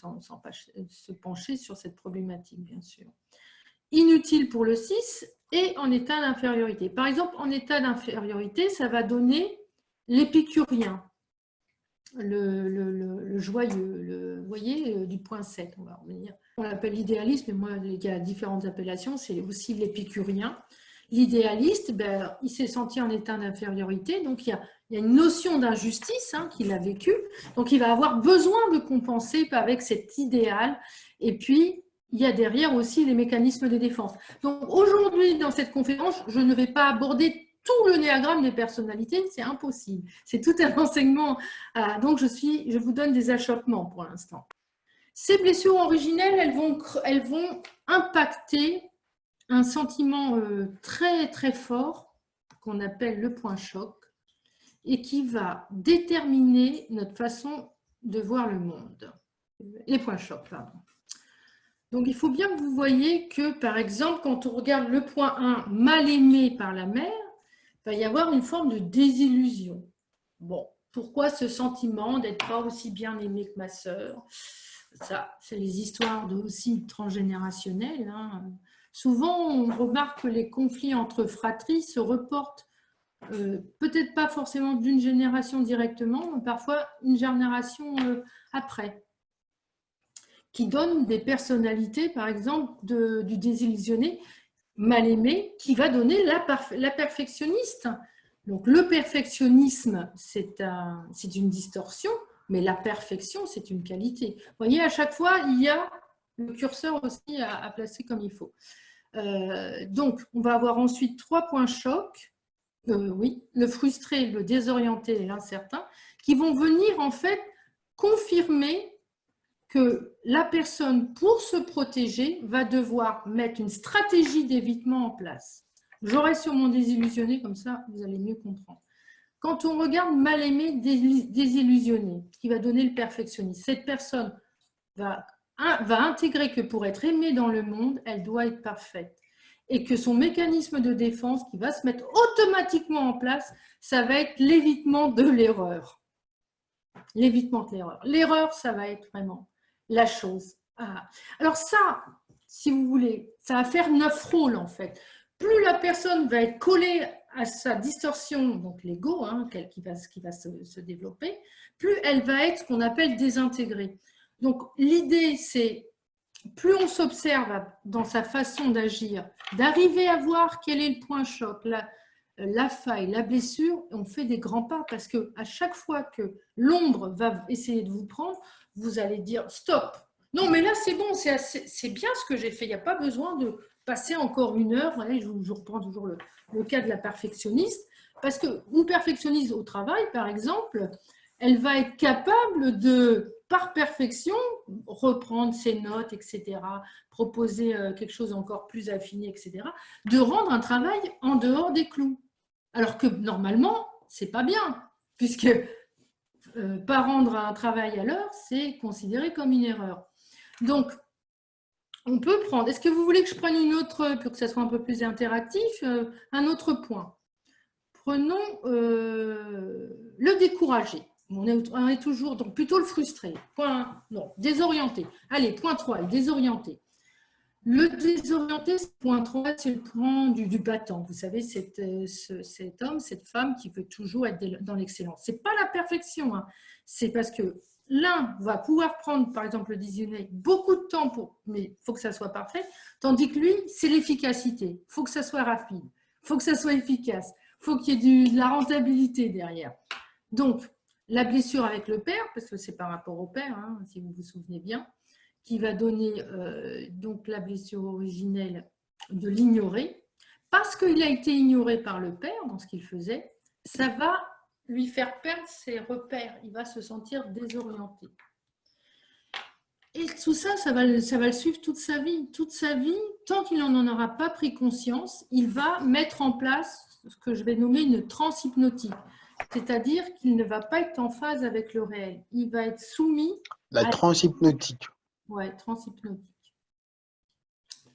se pencher sur cette problématique, bien sûr. Inutile pour le 6 et en état d'infériorité. Par exemple, en état d'infériorité, ça va donner l'épicurien, le joyeux, vous voyez, du point 7, on va revenir. On l'appelle l'idéaliste, mais moi, il y a différentes appellations, c'est aussi l'épicurien. L'idéaliste, ben, il s'est senti en état d'infériorité, donc il y a une notion d'injustice qu'il a vécue, donc il va avoir besoin de compenser avec cet idéal, et puis il y a derrière aussi les mécanismes de défense. Donc aujourd'hui, dans cette conférence, je ne vais pas aborder tout le néagramme des personnalités, c'est impossible. C'est tout un enseignement. Donc je vous donne des achoppements pour l'instant. Ces blessures originelles, elles vont impacter un sentiment très très fort qu'on appelle le point choc et qui va déterminer notre façon de voir le monde. Les points chocs, pardon. Donc, il faut bien que vous voyez que, par exemple, quand on regarde le point 1, mal aimé par la mère, il va y avoir une forme de désillusion. Bon, pourquoi ce sentiment d'être pas aussi bien aimé que ma sœur? Ça, c'est les histoires aussi transgénérationnelles. Souvent, on remarque que les conflits entre fratries se reportent, peut-être pas forcément d'une génération directement, mais parfois une génération après, qui donne des personnalités, par exemple, du désillusionné, mal aimé, qui va donner la perfectionniste. Donc, le perfectionnisme, c'est une distorsion, mais la perfection, c'est une qualité. Vous voyez, à chaque fois, il y a le curseur aussi à placer comme il faut. Donc, on va avoir ensuite 3 points chocs, oui, le frustré, le désorienté et l'incertain, qui vont venir en fait confirmer que la personne, pour se protéger, va devoir mettre une stratégie d'évitement en place. J'aurai sur mon désillusionné, comme ça, vous allez mieux comprendre. Quand on regarde mal aimé, désillusionné, qui va donner le perfectionnisme, cette personne va intégrer que pour être aimée dans le monde, elle doit être parfaite. Et que son mécanisme de défense qui va se mettre automatiquement en place, ça va être l'évitement de l'erreur. L'évitement de l'erreur. L'erreur, ça va être vraiment la chose. Alors ça, si vous voulez, ça va faire 9 rôles en fait. Plus la personne va être collée à sa distorsion, donc l'ego, qui va se développer, plus elle va être ce qu'on appelle désintégrée. Donc l'idée, c'est plus on s'observe dans sa façon d'agir, d'arriver à voir quel est le point choc, la faille, la blessure, on fait des grands pas parce qu'à chaque fois que l'ombre va essayer de vous prendre, vous allez dire stop. Non, mais là, c'est bon, c'est bien ce que j'ai fait. Il n'y a pas besoin de passer encore 1 heure. Je reprends toujours le cas de la perfectionniste. Parce qu'une perfectionniste au travail, par exemple, elle va être capable de, par perfection, reprendre ses notes, etc., proposer quelque chose encore plus affiné, etc., de rendre un travail en dehors des clous. Alors que normalement, ce n'est pas bien, puisque pas rendre un travail à l'heure, c'est considéré comme une erreur. Donc, on peut prendre, est-ce que vous voulez que je prenne une autre, pour que ça soit un peu plus interactif, un autre point? Prenons le découragé. On est toujours, donc plutôt le frustré. Point, non, désorienté. Allez, point 3, le désorienté. Le désorienté, c'est le point 3, c'est le point du battant. Vous savez, cet homme, cette femme qui veut toujours être dans l'excellence. Ce n'est pas la perfection, hein. C'est parce que l'un va pouvoir prendre, par exemple, le dictionnaire, beaucoup de temps, mais il faut que ça soit parfait, tandis que lui, c'est l'efficacité. Il faut que ça soit rapide, il faut que ça soit efficace, il faut qu'il y ait de la rentabilité derrière. Donc, la blessure avec le père, parce que c'est par rapport au père, hein, si vous vous souvenez bien, qui va donner donc la blessure originelle de l'ignorer, parce qu'il a été ignoré par le père dans ce qu'il faisait, ça va lui faire perdre ses repères, il va se sentir désorienté. Et tout ça, ça va le suivre toute sa vie. Toute sa vie, tant qu'il n'en aura pas pris conscience, il va mettre en place ce que je vais nommer une transhypnotique. C'est-à-dire qu'il ne va pas être en phase avec le réel. Il va être soumis La transhypnotique. Oui, transhypnotique.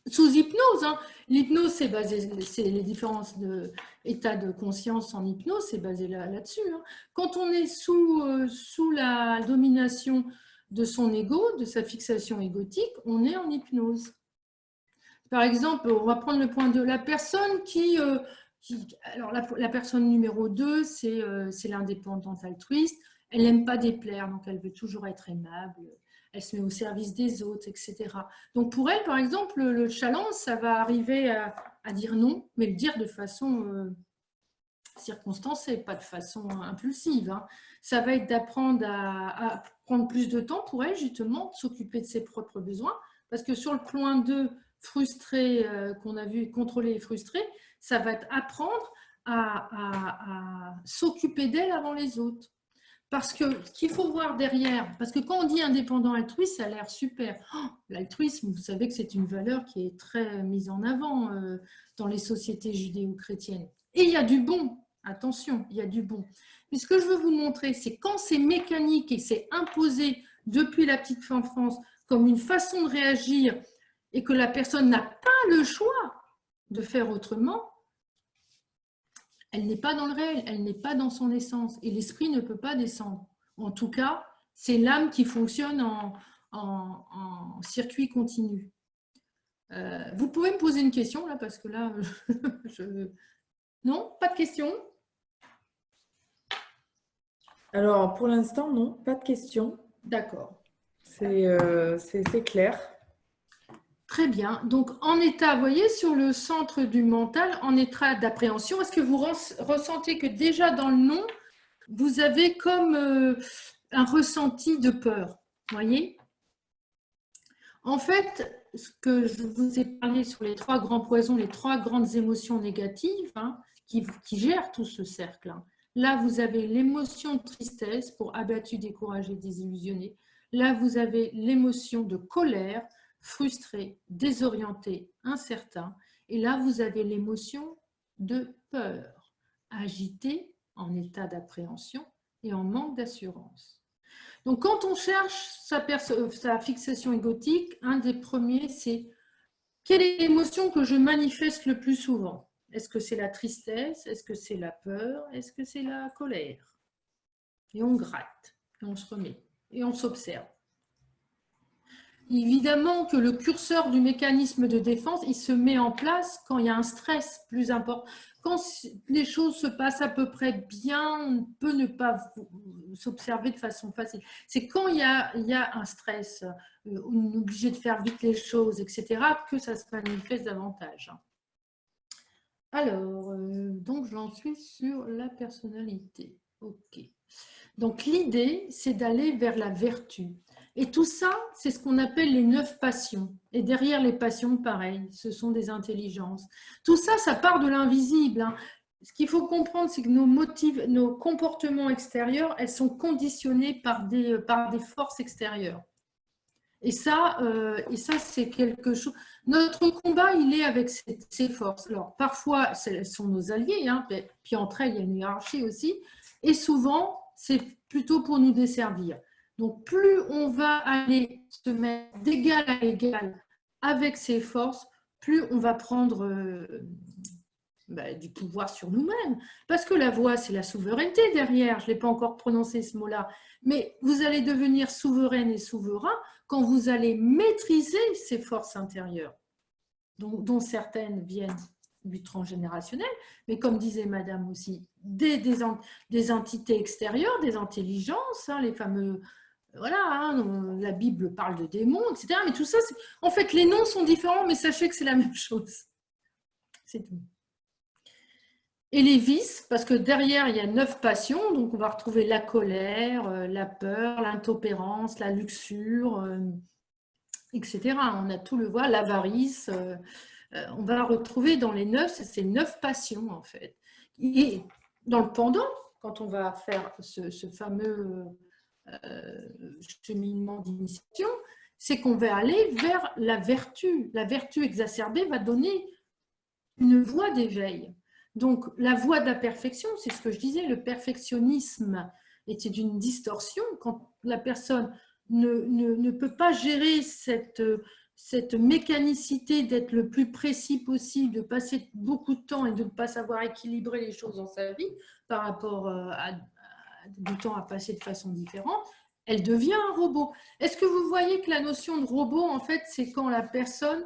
Sous hypnose, hein. L'hypnose, c'est les différences d'état de conscience en hypnose, c'est basé là-dessus. Hein. Quand on est sous la domination de son ego, de sa fixation égotique, on est en hypnose. Par exemple, on va prendre le point de la personne alors la personne numéro 2, c'est l'indépendante altruiste. Elle n'aime pas déplaire, donc elle veut toujours être aimable. Elle se met au service des autres, etc. Donc pour elle, par exemple, le challenge, ça va arriver à dire non, mais le dire de façon circonstancée, pas de façon impulsive. Hein. Ça va être d'apprendre à prendre plus de temps pour elle, justement, de s'occuper de ses propres besoins. Parce que sur le point 2, frustré, qu'on a vu, contrôler et frustré, ça va être apprendre à s'occuper d'elle avant les autres. Parce que ce qu'il faut voir derrière, parce que quand on dit indépendant altruiste, ça a l'air super. Oh, l'altruisme, vous savez que c'est une valeur qui est très mise en avant dans les sociétés judéo-chrétiennes. Et il y a du bon, attention, il y a du bon. Mais ce que je veux vous montrer, c'est quand c'est mécanique et c'est imposé depuis la petite enfance comme une façon de réagir et que la personne n'a pas le choix de faire autrement, elle n'est pas dans le réel, elle n'est pas dans son essence et l'esprit ne peut pas descendre. En tout cas, c'est l'âme qui fonctionne en circuit continu. Vous pouvez me poser une question là parce que là, non, pas de question. Alors, pour l'instant, non, pas de question. D'accord. C'est clair. Très bien. Donc, en état, vous voyez, sur le centre du mental, en état d'appréhension, est-ce que vous ressentez que déjà dans le nom, vous avez comme un ressenti de peur, voyez? En fait, ce que je vous ai parlé sur les 3 grands poisons, les 3 grandes émotions négatives hein, qui gèrent tout ce cercle. Hein. Là, vous avez l'émotion de tristesse pour abattu, découragé, désillusionné. Là, vous avez l'émotion de colère, frustré, désorienté, incertain. Et là, vous avez l'émotion de peur, agité, en état d'appréhension et en manque d'assurance. Donc, quand on cherche sa fixation égotique, un des premiers, c'est quelle est l'émotion que je manifeste le plus souvent? Est-ce que c'est la tristesse? Est-ce que c'est la peur? Est-ce que c'est la colère? Et on gratte, et on se remet, et on s'observe. Évidemment que le curseur du mécanisme de défense, il se met en place quand il y a un stress plus important. Quand les choses se passent à peu près bien, on peut ne pas s'observer de façon facile. C'est quand il y a un stress, on est obligé de faire vite les choses, etc., que ça se manifeste davantage. Alors, donc j'en suis sur la personnalité. Ok. Donc l'idée, c'est d'aller vers la vertu. Et tout ça, c'est ce qu'on appelle les 9 passions. Et derrière les passions, pareil, ce sont des intelligences. Tout ça, ça part de l'invisible. Hein. Ce qu'il faut comprendre, c'est que nos comportements extérieurs, elles sont conditionnés par des forces extérieures. Et ça c'est quelque chose. Notre combat, il est avec ces forces. Alors, parfois, elles sont nos alliés, hein, puis entre elles, il y a une hiérarchie aussi. Et souvent, c'est plutôt pour nous desservir. Donc, plus on va aller se mettre d'égal à égal avec ces forces, plus on va prendre du pouvoir sur nous-mêmes. Parce que la voix, c'est la souveraineté derrière. Je ne l'ai pas encore prononcé ce mot-là. Mais vous allez devenir souveraine et souverain quand vous allez maîtriser ces forces intérieures. dont certaines viennent du transgénérationnel, mais comme disait Madame aussi, des entités extérieures, des intelligences, hein, les fameux, voilà, hein, la Bible parle de démons, etc. Mais tout ça, en fait, les noms sont différents, mais sachez que c'est la même chose. C'est tout. Et les vices, parce que derrière, il y a 9 passions, donc on va retrouver la colère, la peur, l'intempérance, la luxure, etc. On a tout le voile, l'avarice. On va retrouver dans les 9, ces 9 passions, en fait. Et dans le pendant, quand on va faire ce fameux cheminement d'initiation, c'est qu'on va aller vers la vertu. La vertu exacerbée va donner une voie d'éveil. Donc, la voie de la perfection, c'est ce que je disais, le perfectionnisme était d'une distorsion. Quand la personne ne peut pas gérer cette mécanicité d'être le plus précis possible, de passer beaucoup de temps et de ne pas savoir équilibrer les choses dans sa vie par rapport à du temps à passer de façon différente, elle devient un robot. Est-ce que vous voyez que la notion de robot, en fait, c'est quand la personne...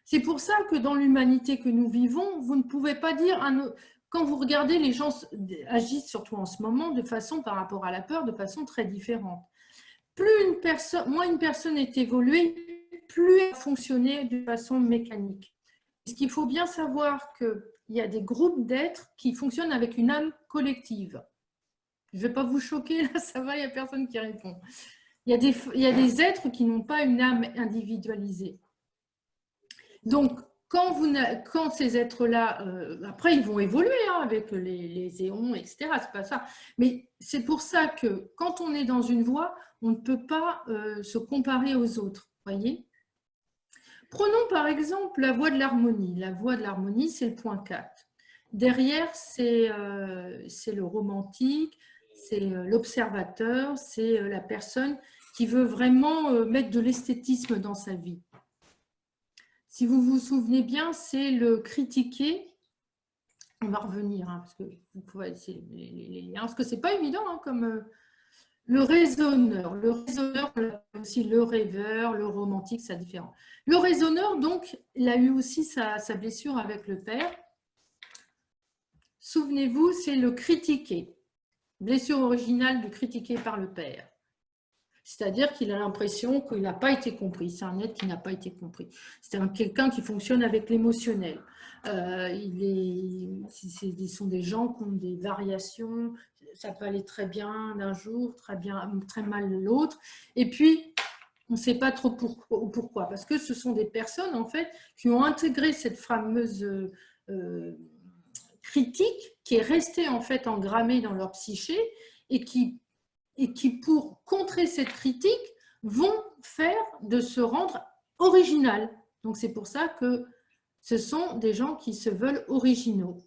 C'est pour ça que dans l'humanité que nous vivons, vous ne pouvez pas dire... Quand vous regardez, les gens agissent, surtout en ce moment, de façon, par rapport à la peur, de façon très différente. Moins une personne est évoluée, plus elle va fonctionner de façon mécanique. Ce qu'il faut bien savoir qu'il y a des groupes d'êtres qui fonctionnent avec une âme collective. Je ne vais pas vous choquer, là, ça va, il n'y a personne qui répond. Il y a des êtres qui n'ont pas une âme individualisée. Donc, quand ces êtres-là, après, ils vont évoluer hein, avec les éons, etc. C'est pas ça. Mais c'est pour ça que quand on est dans une voie, on ne peut pas se comparer aux autres. Voyez ? Prenons par exemple la voie de l'harmonie. La voie de l'harmonie, c'est le point 4. Derrière, c'est le romantique, c'est l'observateur, c'est la personne qui veut vraiment mettre de l'esthétisme dans sa vie. Si vous vous souvenez bien, c'est le critiquer. On va revenir, hein, parce que vous pouvez essayer les liens, parce que c'est pas évident, hein, comme le raisonneur. Le raisonneur, aussi le rêveur, le romantique, c'est différent. Le raisonneur, donc, il a eu aussi sa blessure avec le père. Souvenez-vous, c'est le critiquer. Blessure originale du critiquer par le père. C'est-à-dire qu'il a l'impression qu'il n'a pas été compris. C'est un être qui n'a pas été compris. C'est quelqu'un qui fonctionne avec l'émotionnel. Ce sont des gens qui ont des variations. Ça peut aller très bien d'un jour, très mal l'autre. Et puis, on ne sait pas trop pourquoi. Parce que ce sont des personnes, en fait, qui ont intégré cette fameuse critique qui est restée, en fait, engrammée dans leur psyché et qui, pour contrer cette critique, vont faire de se rendre original. Donc, c'est pour ça que ce sont des gens qui se veulent originaux.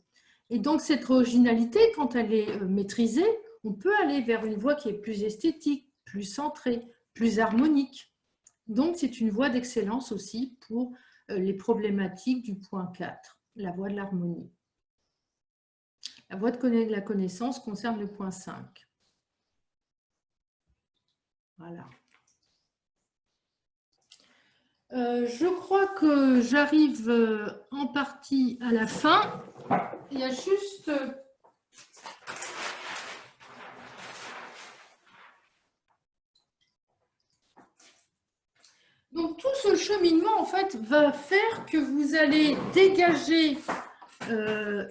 Et donc, cette originalité, quand elle est maîtrisée, on peut aller vers une voie qui est plus esthétique, plus centrée, plus harmonique. Donc, c'est une voie d'excellence aussi pour les problématiques du point 4, la voie de l'harmonie. La voie de la connaissance concerne le point 5. Voilà. Je crois que j'arrive en partie à la fin. Il y a juste... Donc, tout ce cheminement, en fait, va faire que vous allez dégager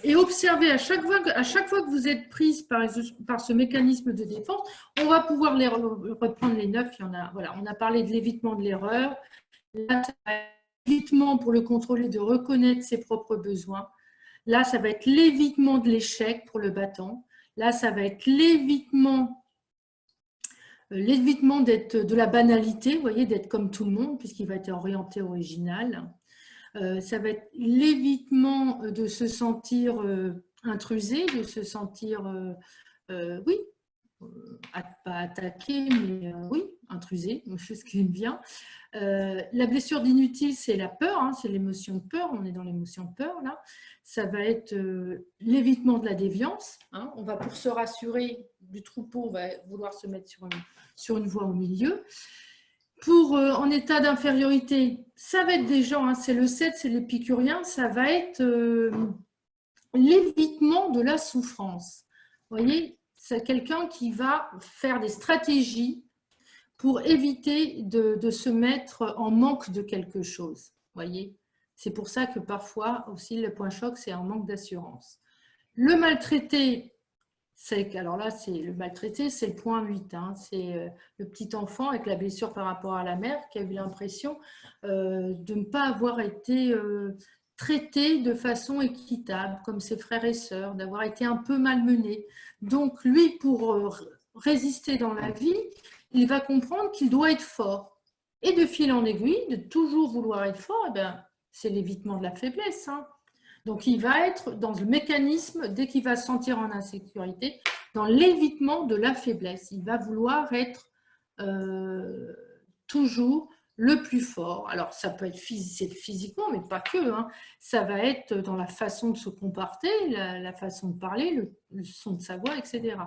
et observer à chaque fois que vous êtes prise par ce mécanisme de défense, on va pouvoir reprendre les 9. Il y en a, voilà, on a parlé de l'évitement de l'erreur. Là, ça va être l'évitement pour le contrôler, de reconnaître ses propres besoins. Là, ça va être l'évitement de l'échec pour le battant. Là, ça va être l'évitement d'être de la banalité, vous voyez, d'être comme tout le monde, puisqu'il va être orienté original. Ça va être l'évitement de se sentir intrusé, de se sentir, oui, pas attaqué, mais oui, intrusé, chose qui aime bien. La blessure d'inutile, c'est la peur, hein, c'est l'émotion de peur, on est dans l'émotion de peur là. Ça va être l'évitement de la déviance, hein. On va, pour se rassurer du troupeau, on va vouloir se mettre sur une voie au milieu. En état d'infériorité, ça va être des gens, hein, c'est le 7, c'est l'épicurien, ça va être l'évitement de la souffrance. Vous voyez, c'est quelqu'un qui va faire des stratégies pour éviter de se mettre en manque de quelque chose. Vous voyez, c'est pour ça que parfois aussi le point choc, c'est un manque d'assurance. Le maltraité, alors là, c'est le maltraité, c'est le point 8. Hein, c'est le petit enfant avec la blessure par rapport à la mère qui a eu l'impression de ne pas avoir été traité de façon équitable, comme ses frères et sœurs, d'avoir été un peu malmené. Donc, lui, pour résister dans la vie, il va comprendre qu'il doit être fort. Et de fil en aiguille, de toujours vouloir être fort, eh bien, c'est l'évitement de la faiblesse. Hein. Donc, il va être dans le mécanisme, dès qu'il va se sentir en insécurité, dans l'évitement de la faiblesse. Il va vouloir être toujours le plus fort. Alors, ça peut être physiquement, mais pas que. Hein. Ça va être dans la façon de se comporter, la façon de parler, le son de sa voix, etc.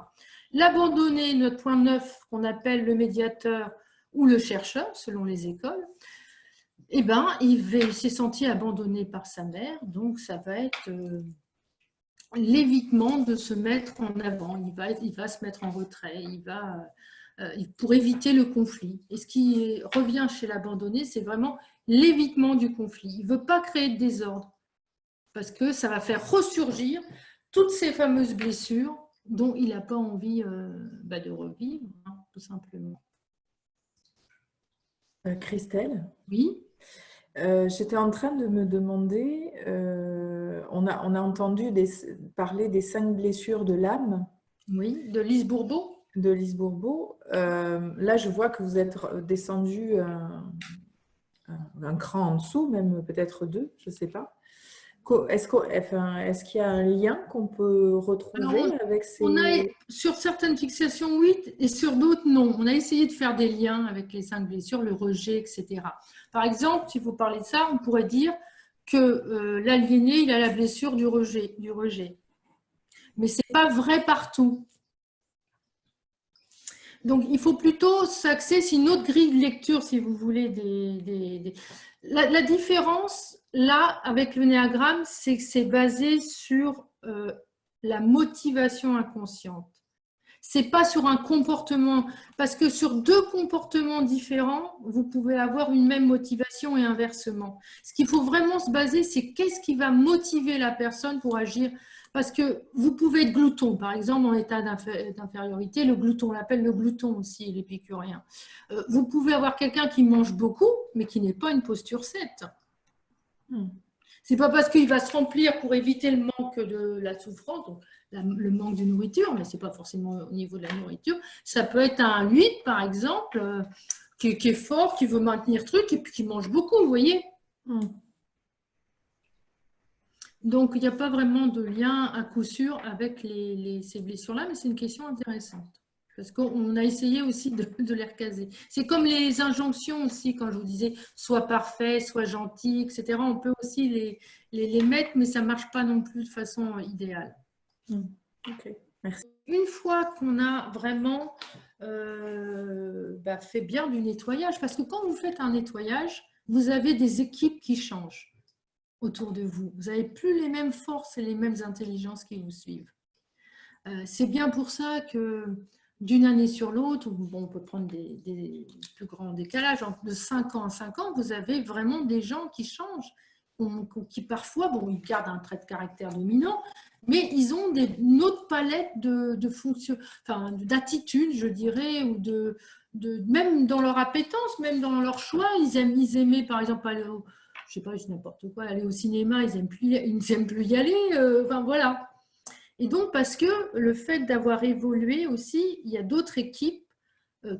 L'abandonné, notre point 9, qu'on appelle le médiateur ou le chercheur, selon les écoles, eh ben, il s'est senti abandonné par sa mère, donc ça va être l'évitement de se mettre en avant. Il va se mettre en retrait, pour éviter le conflit. Et ce qui revient chez l'abandonné, c'est vraiment l'évitement du conflit. Il ne veut pas créer de désordre, parce que ça va faire ressurgir toutes ces fameuses blessures dont il n'a pas envie de revivre, hein, tout simplement. Christelle? Oui. J'étais en train de me demander, on a entendu parler des 5 blessures de l'âme. Oui, de Lise Bourbeau. De Lise Bourbeau. Là, je vois que vous êtes descendu un cran en dessous, même peut-être 2, je ne sais pas. Est-ce qu'il y a un lien qu'on peut retrouver avec ces… Sur certaines fixations, oui, et sur d'autres, non. On a essayé de faire des liens avec les 5 blessures, le rejet, etc. Par exemple, si vous parlez de ça, on pourrait dire que l'aliéné, il a la blessure du rejet. Mais ce n'est pas vrai partout. Donc, il faut plutôt s'axer sur une autre grille de lecture, si vous voulez. La différence, là, avec le néagramme, c'est que c'est basé sur la motivation inconsciente. Ce n'est pas sur un comportement, parce que sur 2 comportements différents, vous pouvez avoir une même motivation et inversement. Ce qu'il faut vraiment se baser, c'est qu'est-ce qui va motiver la personne pour agir. Parce que vous pouvez être glouton, par exemple, en état d'infériorité, le glouton, on l'appelle le glouton aussi, l'épicurien. Vous pouvez avoir quelqu'un qui mange beaucoup, mais qui n'est pas une posture 7. C'est pas parce qu'il va se remplir pour éviter le manque de la souffrance, donc le manque de nourriture, mais ce n'est pas forcément au niveau de la nourriture. Ça peut être un 8, par exemple, qui est fort, qui veut maintenir le truc et puis qui mange beaucoup, vous voyez. Donc, il n'y a pas vraiment de lien à coup sûr avec ces blessures-là, mais c'est une question intéressante. Parce qu'on a essayé aussi de les recaser. C'est comme les injonctions aussi, quand je vous disais « sois parfait, sois gentil », etc. On peut aussi les mettre, mais ça ne marche pas non plus de façon idéale. Ok, merci. Une fois qu'on a vraiment fait bien du nettoyage, parce que quand vous faites un nettoyage, vous avez des équipes qui changent autour de vous. Vous n'avez plus les mêmes forces et les mêmes intelligences qui vous suivent. C'est bien pour ça que d'une année sur l'autre, bon, on peut prendre des plus grands décalages, de 5 ans à 5 ans, vous avez vraiment des gens qui changent, qui parfois, bon, ils gardent un trait de caractère dominant, mais ils ont une autre palette de fonctions, enfin, d'attitudes, je dirais, ou même dans leur appétence, même dans leur choix, ils aimaient par exemple aller je sais pas, n'importe quoi, aller au cinéma, ils n'aiment plus y aller, enfin voilà. Et donc, parce que le fait d'avoir évolué aussi, il y a d'autres équipes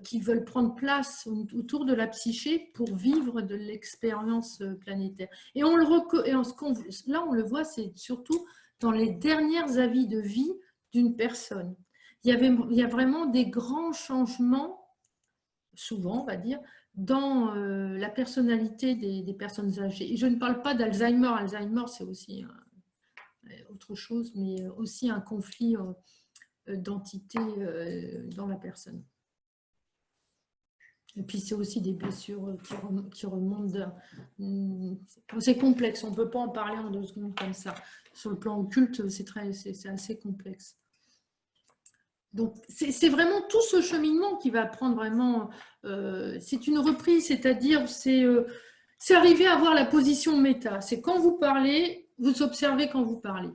qui veulent prendre place autour de la psyché pour vivre de l'expérience planétaire. Et là, on le voit, c'est surtout dans les derniers avis de vie d'une personne. Il y a vraiment des grands changements, souvent, on va dire, dans la personnalité des personnes âgées. Et je ne parle pas d'Alzheimer. Alzheimer, c'est aussi autre chose, mais aussi un conflit d'entité dans la personne. Et puis, c'est aussi des blessures qui remontent. C'est complexe, on ne peut pas en parler en 2 secondes comme ça. Sur le plan occulte, c'est assez complexe. Donc, c'est vraiment tout ce cheminement qui va prendre vraiment… c'est une reprise, c'est-à-dire, c'est arriver à avoir la position méta. C'est quand vous parlez, vous observez quand vous parlez.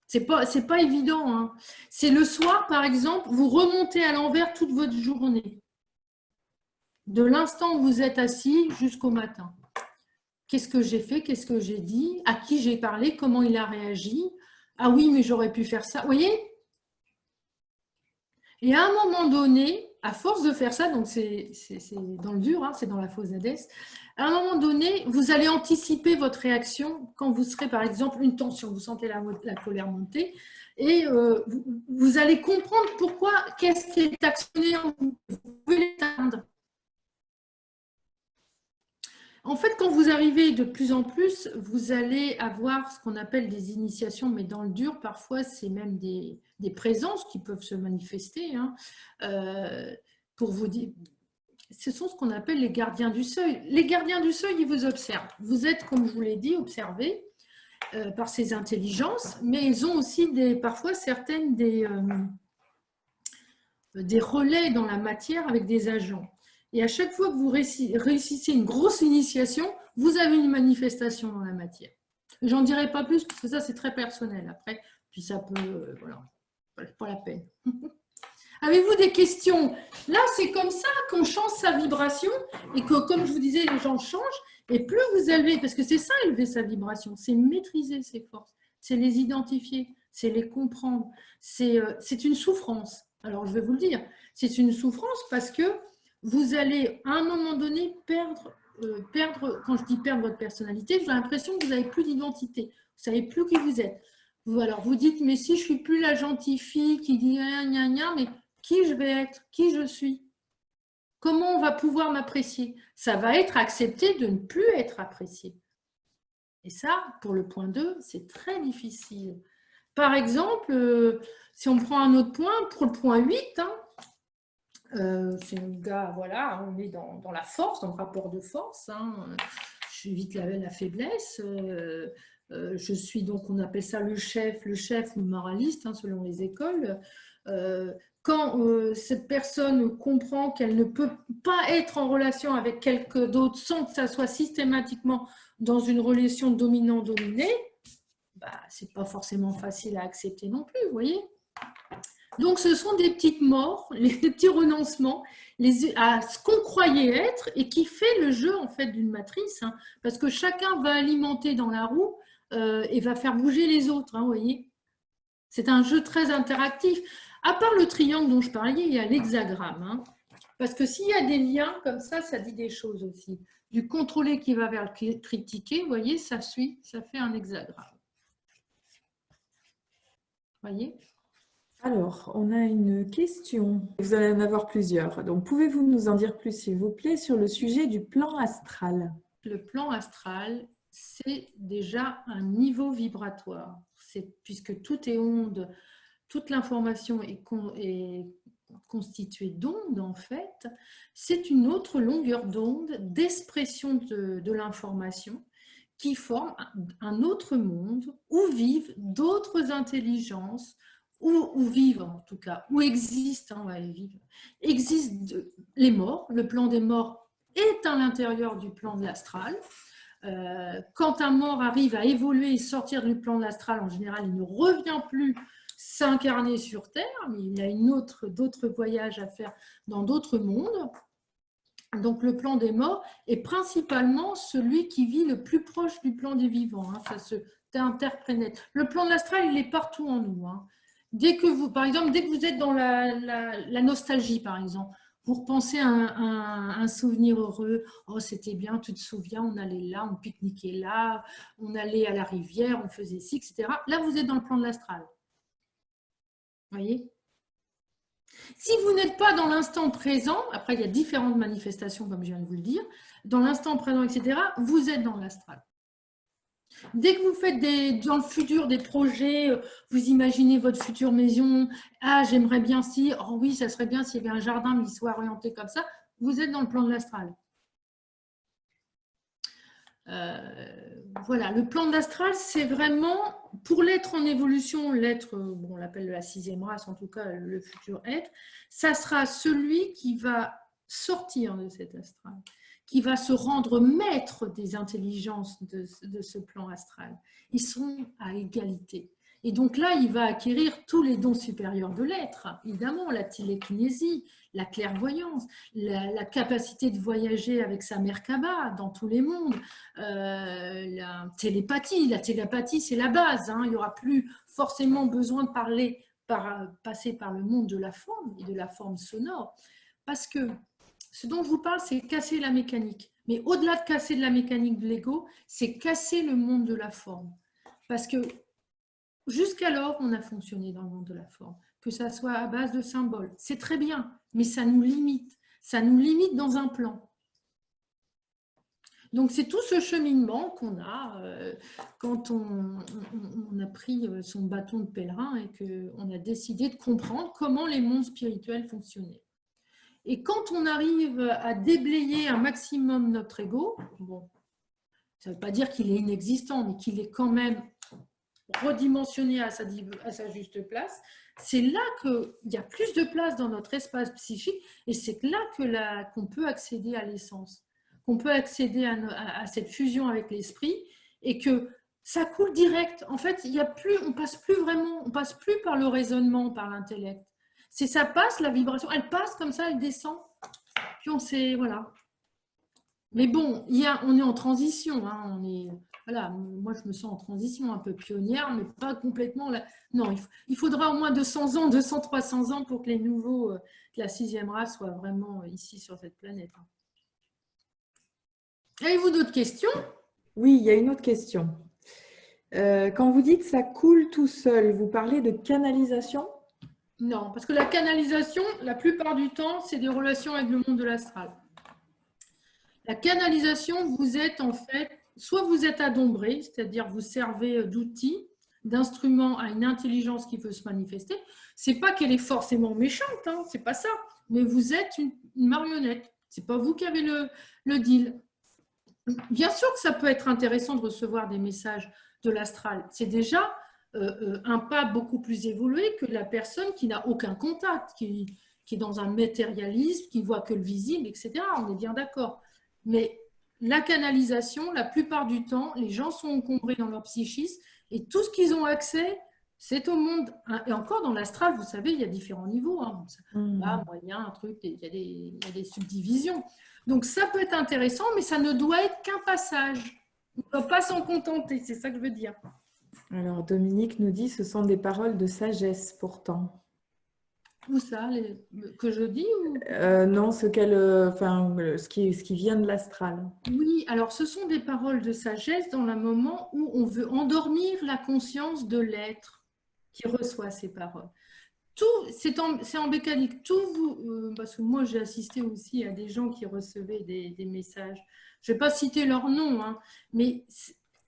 C'est pas évident. Hein. C'est le soir, par exemple, vous remontez à l'envers toute votre journée. De l'instant où vous êtes assis jusqu'au matin. Qu'est-ce que j'ai fait? Qu'est-ce que j'ai dit? À qui j'ai parlé? Comment il a réagi? Ah oui, mais j'aurais pu faire ça. Vous voyez? Et à un moment donné, à force de faire ça, donc c'est dans le dur, hein, c'est dans la fosse d'Hadès, à un moment donné, vous allez anticiper votre réaction quand vous serez, par exemple, une tension, vous sentez la colère monter, et vous allez comprendre pourquoi, qu'est-ce qui est actionné en vous. Vous pouvez l'éteindre. En fait, quand vous arrivez de plus en plus, vous allez avoir ce qu'on appelle des initiations, mais dans le dur, parfois, c'est même des présences qui peuvent se manifester. Hein, pour vous dire, ce sont ce qu'on appelle les gardiens du seuil. Les gardiens du seuil, ils vous observent. Vous êtes, comme je vous l'ai dit, observés par ces intelligences, mais ils ont aussi parfois certaines des relais dans la matière avec des agents. Et à chaque fois que vous réussissez une grosse initiation, vous avez une manifestation dans la matière. J'en dirai pas plus parce que ça, c'est très personnel après. Puis ça peut… voilà, pas la peine. Avez-vous des questions? Là, c'est comme ça qu'on change sa vibration et que, comme je vous disais, les gens changent. Et plus vous élevez, parce que c'est ça, élever sa vibration, c'est maîtriser ses forces, c'est les identifier, c'est les comprendre. C'est une souffrance. Alors, je vais vous le dire, c'est une souffrance parce que vous allez, à un moment donné, perdre, quand je dis perdre votre personnalité, j'ai l'impression que vous n'avez plus d'identité. Vous ne savez plus qui vous êtes. Alors, vous dites, mais si je ne suis plus la gentille fille qui dit gna gna gna, mais qui je vais être? Qui je suis? Comment on va pouvoir m'apprécier? Ça va être accepté de ne plus être apprécié. Et ça, pour le point 2, c'est très difficile. Par exemple, si on prend un autre point, pour le point 8, hein, c'est un gars, voilà, on est dans la force, dans le rapport de force. Hein. Je évite la faiblesse. Je suis donc, on appelle ça le chef ou le moraliste, hein, selon les écoles. Quand cette personne comprend qu'elle ne peut pas être en relation avec quelqu'un d'autre sans que ça soit systématiquement dans une relation dominant-dominé, bah, c'est pas forcément facile à accepter non plus, vous voyez. Donc, ce sont des petites morts, des petits renoncements à ce qu'on croyait être et qui fait le jeu en fait d'une matrice, hein, parce que chacun va alimenter dans la roue et va faire bouger les autres, hein, vous voyez. C'est un jeu très interactif. À part le triangle dont je parlais, il y a l'hexagramme, hein, parce que s'il y a des liens comme ça dit des choses aussi. Du contrôlé qui va vers le critiqué, vous voyez, ça suit, ça fait un hexagramme. Vous voyez ? Alors, on a une question. Vous allez en avoir plusieurs. Donc, pouvez-vous nous en dire plus, s'il vous plaît, sur le sujet du plan astral? Le plan astral, c'est déjà un niveau vibratoire. Puisque tout est onde, toute l'information est constituée d'ondes, en fait. C'est une autre longueur d'onde d'expression de l'information qui forme un autre monde où vivent d'autres intelligences, où vivent en tout cas, où existent, existent les morts. Le plan des morts est à l'intérieur du plan de l'astral. Quand un mort arrive à évoluer et sortir du plan de l'astral, en général, il ne revient plus s'incarner sur Terre, mais il y a d'autres voyages à faire dans d'autres mondes. Donc le plan des morts est principalement celui qui vit le plus proche du plan des vivants. Hein, ça se interprénète. Le plan de l'astral, il est partout en nous. Hein. Dès que vous, par exemple, dès que vous êtes dans la nostalgie, par exemple, vous repensez à un souvenir heureux. Oh, c'était bien, tu te souviens, on allait là, on pique-niquait là, on allait à la rivière, on faisait ci, etc. Là, vous êtes dans le plan de l'astral. Vous voyez ? Si vous n'êtes pas dans l'instant présent, après il y a différentes manifestations, comme je viens de vous le dire, dans l'instant présent, etc., vous êtes dans l'astral. Dès que vous faites dans le futur des projets, vous imaginez votre future maison, ah j'aimerais bien si, oh oui ça serait bien s'il y avait un jardin mais il soit orienté comme ça, vous êtes dans le plan de l'astral. Voilà, le plan de l'astral, c'est vraiment, pour l'être en évolution, l'être, bon, on l'appelle la 6e race, en tout cas le futur être, ça sera celui qui va sortir de cet astral, qui va se rendre maître des intelligences de ce plan astral. Ils sont à égalité. Et donc là, il va acquérir tous les dons supérieurs de l'être, évidemment, la télékinésie, la clairvoyance, la capacité de voyager avec sa Merkaba dans tous les mondes, la télépathie. La télépathie, c'est la base, hein. Il n'y aura plus forcément besoin de passer par le monde de la forme et de la forme sonore. Parce que ce dont je vous parle, c'est casser la mécanique. Mais au-delà de casser de la mécanique de l'ego, c'est casser le monde de la forme. Parce que jusqu'alors, on a fonctionné dans le monde de la forme, que ça soit à base de symboles. C'est très bien, mais ça nous limite. Ça nous limite dans un plan. Donc, c'est tout ce cheminement qu'on a quand on a pris son bâton de pèlerin et qu'on a décidé de comprendre comment les mondes spirituels fonctionnaient. Et quand on arrive à déblayer un maximum notre ego, bon, ça ne veut pas dire qu'il est inexistant, mais qu'il est quand même redimensionné à sa juste place, c'est là qu'il y a plus de place dans notre espace psychique et c'est là qu'on peut accéder à l'essence, qu'on peut accéder à cette fusion avec l'esprit et que ça coule direct. En fait, on passe plus par le raisonnement, par l'intellect. Ça passe, la vibration, elle passe comme ça, elle descend, puis on sait, voilà. Mais bon, on est en transition, hein, voilà, moi je me sens en transition, un peu pionnière, mais pas complètement. Non, il faudra au moins 200 ans, 200, 300 ans pour que les nouveaux, que la 6e race soit vraiment ici sur cette planète. Avez-vous d'autres questions? Oui, il y a une autre question. Quand vous dites ça coule tout seul, vous parlez de canalisation? Non, parce que la canalisation, la plupart du temps, c'est des relations avec le monde de l'astral. La canalisation, vous êtes en fait, soit vous êtes adombré, c'est-à-dire vous servez d'outil, d'instrument à une intelligence qui veut se manifester. C'est pas qu'elle est forcément méchante, hein, c'est pas ça, mais vous êtes une marionnette. C'est pas vous qui avez le deal. Bien sûr que ça peut être intéressant de recevoir des messages de l'astral. C'est déjà un pas beaucoup plus évolué que la personne qui n'a aucun contact, qui est dans un matérialisme, qui voit que le visible, etc. On est bien d'accord. Mais la canalisation, la plupart du temps, les gens sont encombrés dans leur psychisme et tout ce qu'ils ont accès, c'est au monde. Et encore dans l'astral, vous savez, il y a différents niveaux. Hein. Là, moyen, un truc, il y a des subdivisions. Donc ça peut être intéressant, mais ça ne doit être qu'un passage. On ne doit pas s'en contenter, c'est ça que je veux dire. Alors Dominique nous dit ce sont des paroles de sagesse pourtant. Où ça, que je dis ou... Non, ce qui vient de l'astral. Oui, alors ce sont des paroles de sagesse dans le moment où on veut endormir la conscience de l'être qui reçoit ces paroles. C'est en mécanique. Parce que moi j'ai assisté aussi à des gens qui recevaient des messages. Je ne vais pas citer leur nom, hein, mais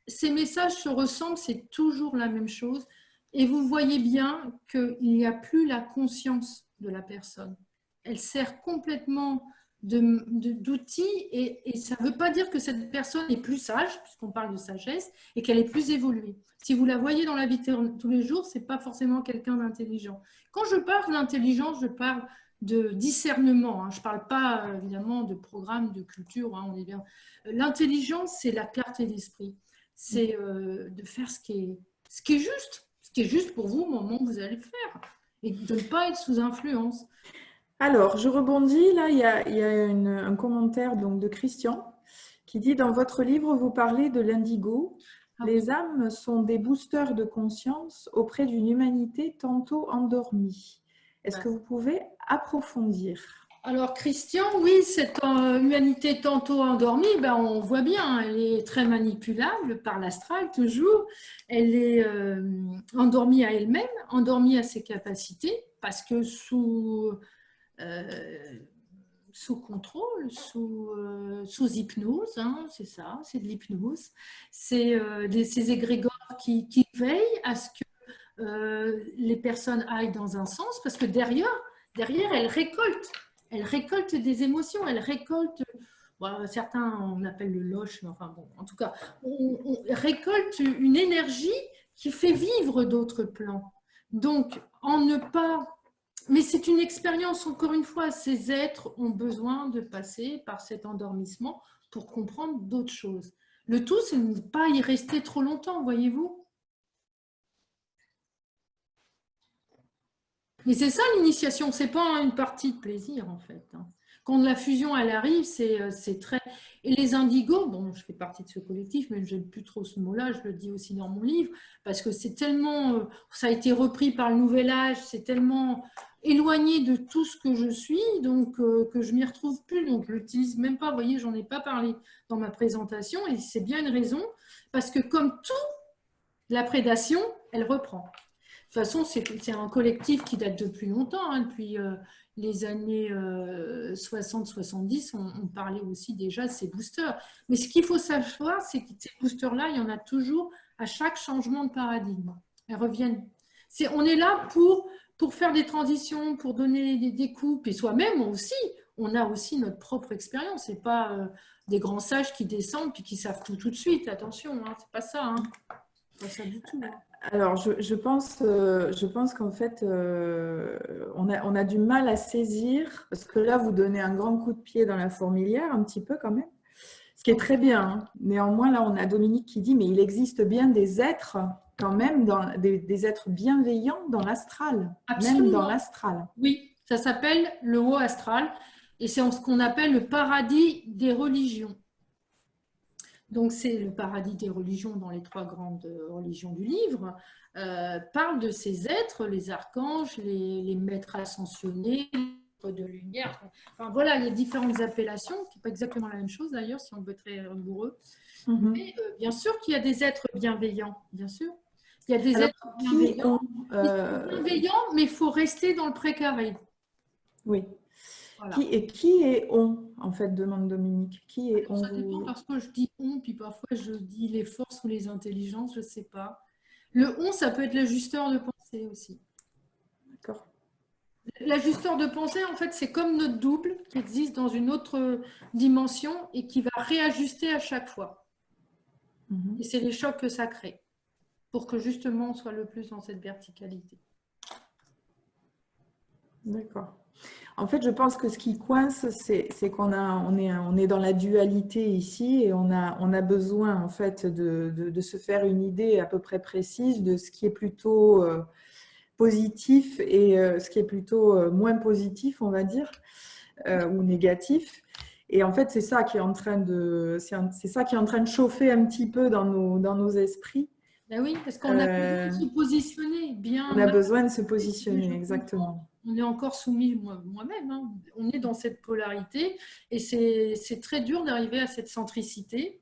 ces messages se ressemblent, c'est toujours la même chose. Et vous voyez bien qu'il n'y a plus la conscience de la personne. Elle sert complètement d'outil et ça ne veut pas dire que cette personne est plus sage, puisqu'on parle de sagesse, et qu'elle est plus évoluée. Si vous la voyez dans la vie de tous les jours, ce n'est pas forcément quelqu'un d'intelligent. Quand je parle d'intelligence, je parle de discernement. Hein. Je ne parle pas évidemment de programme, de culture. Hein, on est bien. L'intelligence, c'est la clarté d'esprit. C'est de faire ce qui est juste. Ce qui est juste pour vous au moment où vous allez le faire. Et de ne pas être sous influence. Alors, je rebondis. Là, il y a un commentaire donc, de Christian qui dit « Dans votre livre, vous parlez de l'indigo. Les âmes sont des boosters de conscience auprès d'une humanité tantôt endormie. Est-ce que vous pouvez approfondir ?» Alors, Christian, oui, cette humanité tantôt endormie, ben, on voit bien, elle est très manipulable par l'astral, toujours. Elle est endormie à elle-même, endormie à ses capacités, parce que sous contrôle, sous hypnose, hein, c'est ça, c'est de l'hypnose. C'est ces égrégores qui veillent à ce que les personnes aillent dans un sens, parce que derrière elles récoltent elle récolte des émotions, elle récolte, bon, certains on appelle le loche, mais enfin bon, en tout cas, on récolte une énergie qui fait vivre d'autres plans. Donc, en ne pas... Mais c'est une expérience, encore une fois, ces êtres ont besoin de passer par cet endormissement pour comprendre d'autres choses. Le tout, c'est de ne pas y rester trop longtemps, voyez-vous. Et c'est ça l'initiation, c'est pas une partie de plaisir en fait. Quand la fusion elle arrive, c'est très... Et les indigos, bon, je fais partie de ce collectif, mais je n'aime plus trop ce mot-là, je le dis aussi dans mon livre, parce que c'est tellement... Ça a été repris par le nouvel âge, c'est tellement éloigné de tout ce que je suis, donc que je m'y retrouve plus, donc je l'utilise même pas, vous voyez, j'en ai pas parlé dans ma présentation, et c'est bien une raison, parce que comme tout, la prédation, elle reprend. De toute façon, c'est un collectif qui date depuis longtemps, hein, depuis les années 60-70, on parlait aussi déjà de ces boosters. Mais ce qu'il faut savoir, c'est que ces boosters-là, il y en a toujours à chaque changement de paradigme. Elles reviennent. On est là pour faire des transitions, pour donner des coups, et soi-même aussi, on a aussi notre propre expérience. Ce n'est pas des grands sages qui descendent puis qui savent tout de suite. Attention, hein, c'est pas ça. Hein. Pas ça du tout. Hein. Alors, je pense qu'en fait, on a du mal à saisir, parce que là, vous donnez un grand coup de pied dans la fourmilière, un petit peu quand même, ce qui est très bien. Hein. Néanmoins, là, on a Dominique qui dit, mais il existe bien des êtres, quand même, des êtres bienveillants dans l'astral, même dans l'astral. Oui, ça s'appelle le haut astral, et c'est ce qu'on appelle le paradis des religions. Donc, c'est le paradis des religions dans les 3 grandes religions du livre, parle de ces êtres, les archanges, les maîtres ascensionnés, les maîtres de lumière. Enfin, voilà, il y a différentes appellations, qui n'est pas exactement la même chose d'ailleurs, si on veut être très rigoureux. Mais bien sûr qu'il y a des êtres bienveillants, bien sûr. Il y a des êtres bienveillants, mais il faut rester dans le précaré. Oui. Voilà. Qui est on, en fait, demande Dominique. Qui est on? Ça dépend parce que je dis on, puis parfois je dis les forces ou les intelligences, je ne sais pas. Le on, ça peut être l'ajusteur de pensée aussi. D'accord. L'ajusteur de pensée, en fait, c'est comme notre double qui existe dans une autre dimension et qui va réajuster à chaque fois. Et c'est les chocs que ça crée pour que justement on soit le plus dans cette verticalité. D'accord. En fait, je pense que ce qui coince, c'est qu'on est dans la dualité ici et on a besoin en fait de se faire une idée à peu près précise de ce qui est plutôt positif et ce qui est plutôt moins positif, on va dire, ou négatif. Et en fait, c'est ça qui est en train de chauffer un petit peu dans nos esprits. Ben oui, parce qu'on a besoin de se positionner bien. On a besoin de se positionner, exactement. On est encore soumis moi-même, hein. On est dans cette polarité et c'est très dur d'arriver à cette centricité,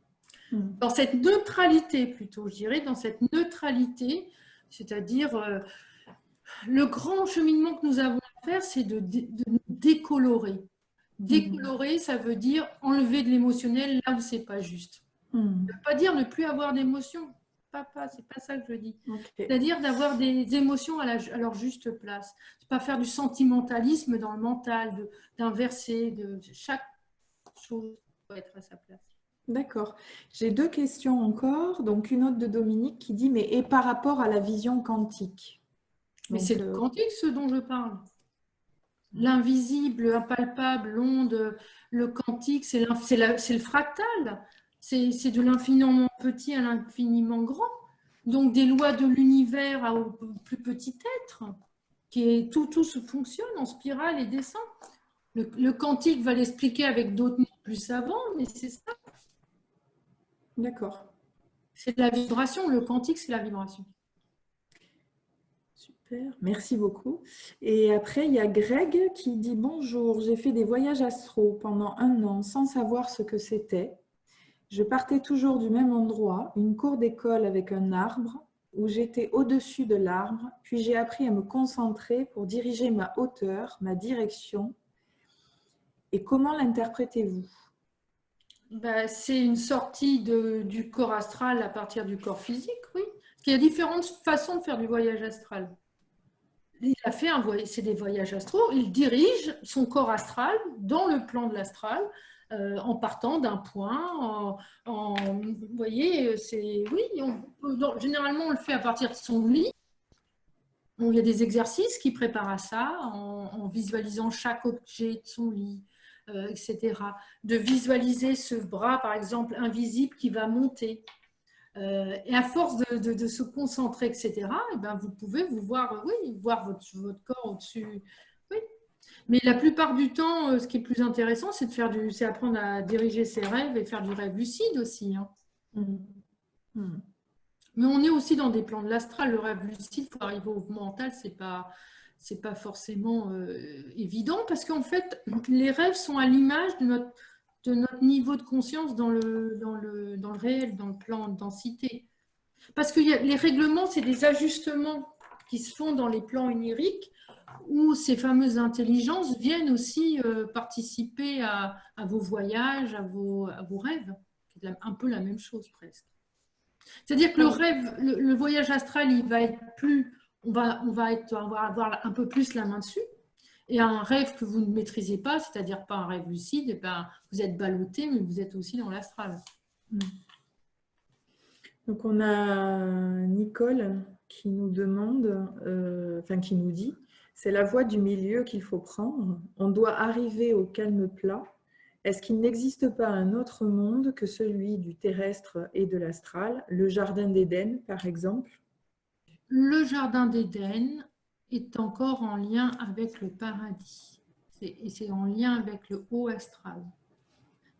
dans cette neutralité plutôt, je dirais, dans cette neutralité, c'est-à-dire le grand cheminement que nous avons à faire, c'est de nous décolorer. Décolorer, ça veut dire enlever de l'émotionnel là où c'est pas juste. Ça ne veut pas dire ne plus avoir d'émotions. Papa, c'est pas ça que je dis. Okay. C'est-à-dire d'avoir des émotions à leur juste place. C'est pas faire du sentimentalisme dans le mental, d'inverser, chaque chose doit être à sa place. D'accord. J'ai 2 questions encore. Donc une autre de Dominique qui dit, mais et par rapport à la vision quantique? Mais c'est le quantique ce dont je parle. L'invisible, l'impalpable, l'onde, le quantique, c'est le fractal. C'est de l'infiniment petit à l'infiniment grand. Donc, des lois de l'univers au plus petit être, tout se fonctionne en spirale et descend. Le quantique va l'expliquer avec d'autres mots plus savants, mais c'est ça. D'accord. C'est la vibration. Le quantique, c'est la vibration. Super, merci beaucoup. Et après, il y a Greg qui dit « Bonjour, j'ai fait des voyages astro pendant 1 an sans savoir ce que c'était. Je partais toujours du même endroit, une cour d'école avec un arbre, où j'étais au-dessus de l'arbre, puis j'ai appris à me concentrer pour diriger ma hauteur, ma direction. Et comment l'interprétez-vous » C'est une sortie du corps astral à partir du corps physique, oui. Il y a différentes façons de faire du voyage astral. il a fait c'est des voyages astraux, il dirige son corps astral dans le plan de l'astral, en partant d'un point, vous voyez, oui, généralement on le fait à partir de son lit. Il y a des exercices qui préparent à ça, en visualisant chaque objet de son lit, etc. De visualiser ce bras, par exemple, invisible qui va monter. Et à force de se concentrer, etc., et ben vous pouvez voir votre corps au-dessus. Oui. Mais la plupart du temps, ce qui est plus intéressant, c'est apprendre à diriger ses rêves et faire du rêve lucide aussi. Hein. Mais on est aussi dans des plans de l'astral. Le rêve lucide, pour arriver au mental, c'est pas forcément évident, parce qu'en fait, les rêves sont à l'image de notre niveau de conscience dans le réel, dans le plan de densité. Parce que les règlements, c'est des ajustements qui se font dans les plans oniriques, où ces fameuses intelligences viennent aussi participer à vos voyages, à vos rêves. C'est un peu la même chose presque. C'est-à-dire que le rêve, le voyage astral, il va être plus, on va avoir un peu plus la main dessus. Et un rêve que vous ne maîtrisez pas, c'est-à-dire pas un rêve lucide, et ben, vous êtes ballotté, mais vous êtes aussi dans l'astral. Donc on a Nicole qui nous demande, qui nous dit, c'est la voie du milieu qu'il faut prendre. On doit arriver au calme plat. Est-ce qu'il n'existe pas un autre monde que celui du terrestre et de l'astral, le jardin d'Éden par exemple? Le jardin d'Éden est encore en lien avec le paradis. Et c'est en lien avec le haut astral.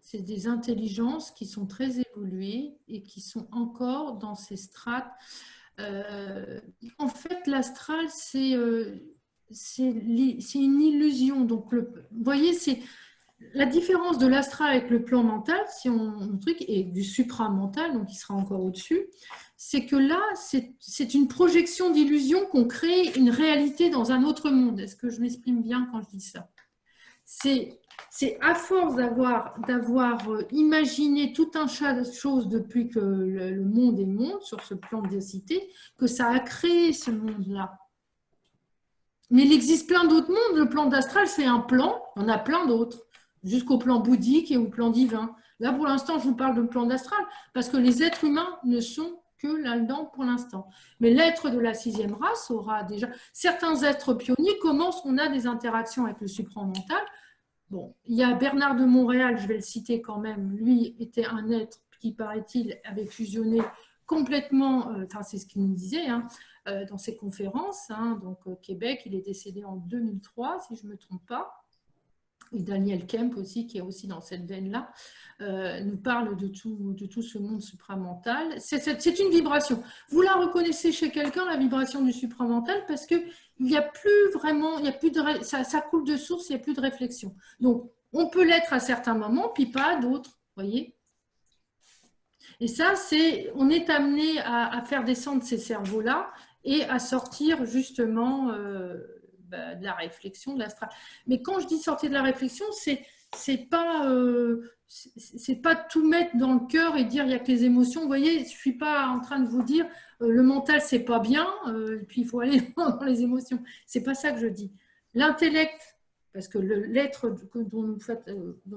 C'est des intelligences qui sont très évoluées et qui sont encore dans ces strates. En fait, l'astral, c'est une illusion. Donc, vous voyez, c'est la différence de l'astral avec le plan mental, et du supramental, donc qui sera encore au-dessus, c'est que là, c'est une projection d'illusion qu'on crée une réalité dans un autre monde. Est-ce que je m'exprime bien quand je dis ça? C'est à force d'avoir imaginé tout un tas de choses depuis que le monde est monde, sur ce plan de densité, que ça a créé ce monde-là. Mais il existe plein d'autres mondes. Le plan d'astral, c'est un plan, on a plein d'autres, jusqu'au plan bouddhique et au plan divin. Là, pour l'instant, je vous parle de plan d'astral, parce que les êtres humains ne sont que là-dedans pour l'instant. Mais l'être de la 6e race aura déjà... Certains êtres pionniers commencent, on a des interactions avec le supramental. Bon, il y a Bernard de Montréal, je vais le citer quand même, lui était un être qui, paraît-il, avait fusionné complètement, c'est ce qu'il nous disait dans ses conférences, donc au Québec, il est décédé en 2003, si je ne me trompe pas. Et Daniel Kemp aussi, qui est aussi dans cette veine-là, nous parle de tout ce monde supramental. C'est une vibration. Vous la reconnaissez chez quelqu'un, la vibration du supramental, parce qu'il n'y a plus vraiment, ça coule de source, il n'y a plus de réflexion. Donc, on peut l'être à certains moments, puis pas à d'autres, voyez. Et ça, on est amené à faire descendre ces cerveaux-là et à sortir justement... de la réflexion, de l'astral. Mais quand je dis sortir de la réflexion, c'est pas tout mettre dans le cœur et dire il n'y a que les émotions. Vous voyez, je ne suis pas en train de vous dire le mental, c'est pas bien, et puis il faut aller dans les émotions. C'est pas ça que je dis. L'intellect, parce que l'être dont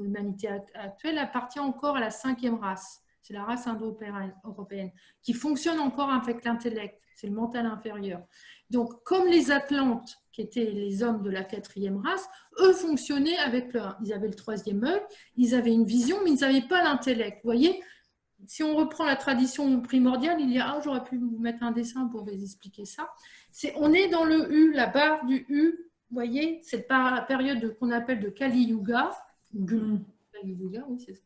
l'humanité actuelle appartient encore à la 5e race. C'est la race indo-européenne qui fonctionne encore avec l'intellect. C'est le mental inférieur. Donc, comme les Atlantes, qui étaient les hommes de la 4e race, eux fonctionnaient ils avaient le 3e œil, ils avaient une vision, mais ils n'avaient pas l'intellect. Vous voyez, si on reprend la tradition primordiale, j'aurais pu vous mettre un dessin pour vous expliquer ça. On est dans le U, la barre du U, vous voyez, cette période qu'on appelle de Kali Yuga. Kali Yuga, oui, c'est ça.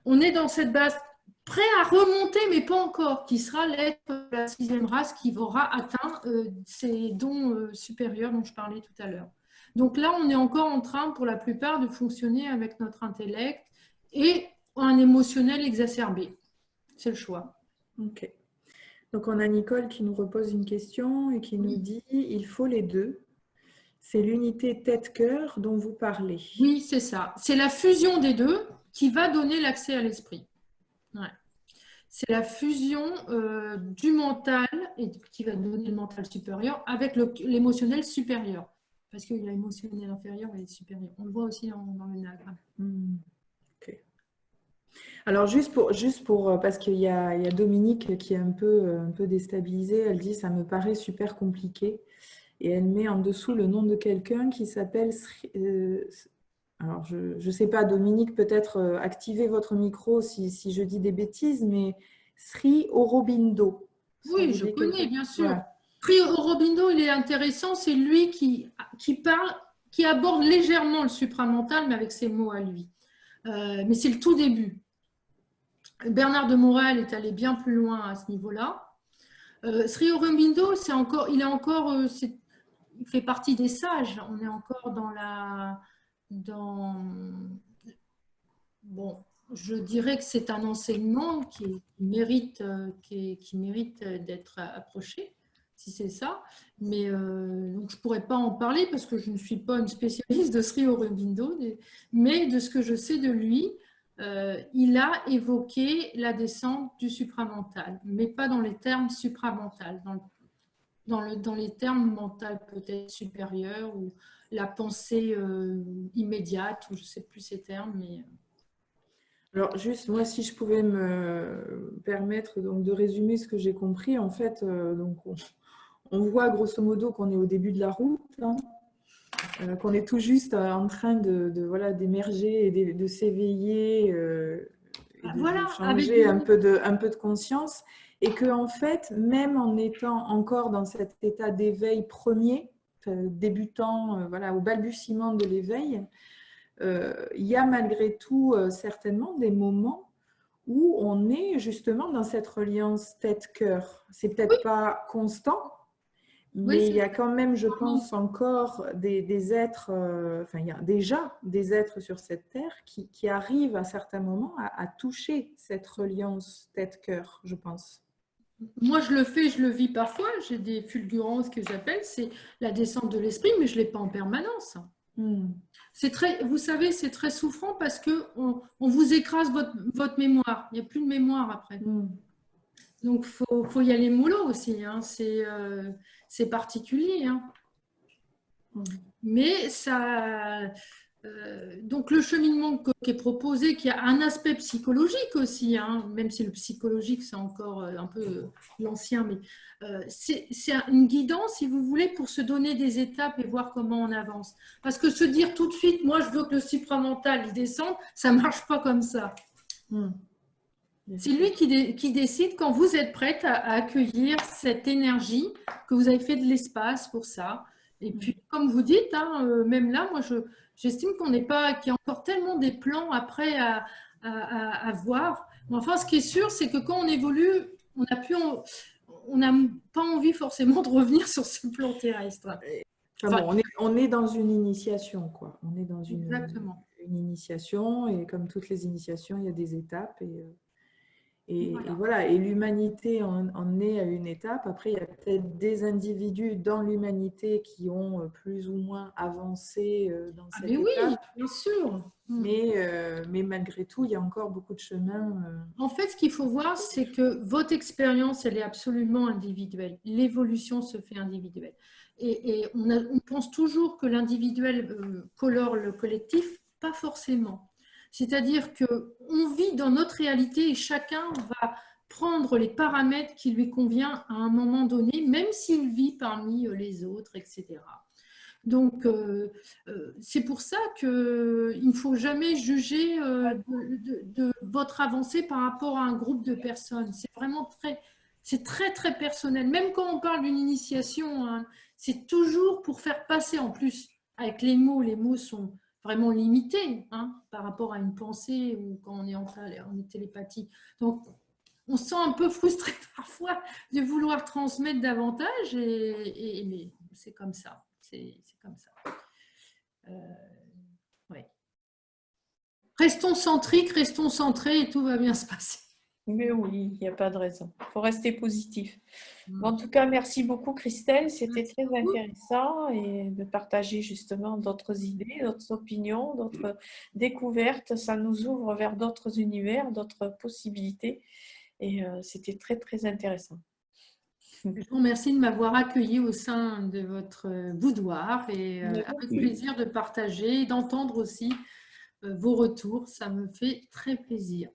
On est dans cette base prêt à remonter, mais pas encore, qui sera l'être de la 6e race qui aura atteint ces dons supérieurs dont je parlais tout à l'heure. Donc là, on est encore en train, pour la plupart, de fonctionner avec notre intellect et un émotionnel exacerbé. C'est le choix. Ok. Donc on a Nicole qui nous repose une question et qui nous dit « Il faut les deux ». C'est l'unité tête-cœur dont vous parlez. Oui, c'est ça. C'est la fusion des deux qui va donner l'accès à l'esprit. Ouais. c'est la fusion du mental, et qui va donner le mental supérieur, avec l'émotionnel supérieur. Parce qu'il y a l'émotionnel inférieur et supérieur. On le voit aussi dans le diagramme. Ok. Alors, juste pour parce qu'il y a Dominique qui est un peu déstabilisée, elle dit « ça me paraît super compliqué ». Et elle met en dessous le nom de quelqu'un qui s'appelle… alors, je ne sais pas, Dominique, peut-être activez votre micro si je dis des bêtises, mais Sri Aurobindo. Oui, je connais, bien sûr. Voilà. Sri Aurobindo, il est intéressant, c'est lui qui parle, qui aborde légèrement le supramental, mais avec ses mots à lui. Mais c'est le tout début. Bernard de Montréal est allé bien plus loin à ce niveau-là. Sri Aurobindo, il fait partie des sages. On est encore bon, je dirais que c'est un enseignement qui mérite d'être approché, si c'est ça. Mais donc je ne pourrais pas en parler parce que je ne suis pas une spécialiste de Sri Aurobindo, mais de ce que je sais de lui, il a évoqué la descente du supramental, mais pas dans les termes supramental, dans les termes mental peut-être supérieurs ou la pensée immédiate, ou je ne sais plus ces termes, mais… Alors, juste, moi, si je pouvais me permettre donc, de résumer ce que j'ai compris, en fait, donc, on voit grosso modo qu'on est au début de la route, hein, qu'on est tout juste en train voilà, d'émerger et de s'éveiller et de changer un peu de conscience, et que en fait, même en étant encore dans cet état d'éveil premier, débutant voilà, au balbutiement de l'éveil, il y a malgré tout certainement des moments où on est justement dans cette reliance tête-cœur. C'est peut-être pas constant, mais il y a quand même, je pense, encore des êtres, enfin, il y a déjà des êtres sur cette terre qui arrivent à certains moments à toucher cette reliance tête-cœur, je pense. Moi, je le vis parfois. J'ai des fulgurances que j'appelle, c'est la descente de l'esprit, mais je ne l'ai pas en permanence. Vous savez, c'est très souffrant parce qu'on vous écrase votre mémoire. Il n'y a plus de mémoire après. Donc, il faut y aller mollo aussi. Hein. C'est particulier. Hein. Mais ça… donc, le cheminement qui est proposé, qui a un aspect psychologique aussi, hein, même si le psychologique, c'est encore un peu l'ancien, mais c'est une guidance, si vous voulez, pour se donner des étapes et voir comment on avance. Parce que se dire tout de suite, moi, je veux que le supramental descende, ça ne marche pas comme ça. C'est lui qui décide quand vous êtes prête à accueillir cette énergie, que vous avez fait de l'espace pour ça. Et puis, comme vous dites, hein, même là, moi, j'estime qu'il y a encore tellement des plans après à voir. Mais enfin, ce qui est sûr, c'est que quand on évolue, on n'a pas envie forcément de revenir sur ce plan terrestre. Enfin, bon, on est dans une initiation, quoi. On est dans une initiation, et comme toutes les initiations, il y a des étapes. Et voilà, et l'humanité en est à une étape. Après, il y a peut-être des individus dans l'humanité qui ont plus ou moins avancé dans cette étape. Oui, bien sûr. Mais malgré tout, il y a encore beaucoup de chemin. En fait, ce qu'il faut voir, c'est que votre expérience, elle est absolument individuelle. L'évolution se fait individuelle. Et on pense toujours que l'individuel colore le collectif, pas forcément. C'est-à-dire qu'on vit dans notre réalité et chacun va prendre les paramètres qui lui conviennent à un moment donné, même s'il vit parmi les autres, etc. Donc, c'est pour ça qu'il ne faut jamais juger de votre avancée par rapport à un groupe de personnes. C'est vraiment très, très personnel. Même quand on parle d'une initiation, hein, c'est toujours pour faire passer en plus avec les mots sont vraiment limités hein, par rapport à une pensée ou quand on est en télépathie. Donc, on se sent un peu frustré parfois de vouloir transmettre davantage, mais c'est comme ça. C'est comme ça. Ouais. Restons centriques, restons centrés et tout va bien se passer. Mais oui, il n'y a pas de raison. Il faut rester positif. En tout cas, merci beaucoup Christelle. C'était très intéressant et de partager justement d'autres idées, d'autres opinions, d'autres découvertes. Ça nous ouvre vers d'autres univers, d'autres possibilités. Et c'était très, très intéressant. Je vous remercie de m'avoir accueilli au sein de votre boudoir et avec plaisir de partager et d'entendre aussi vos retours. Ça me fait très plaisir.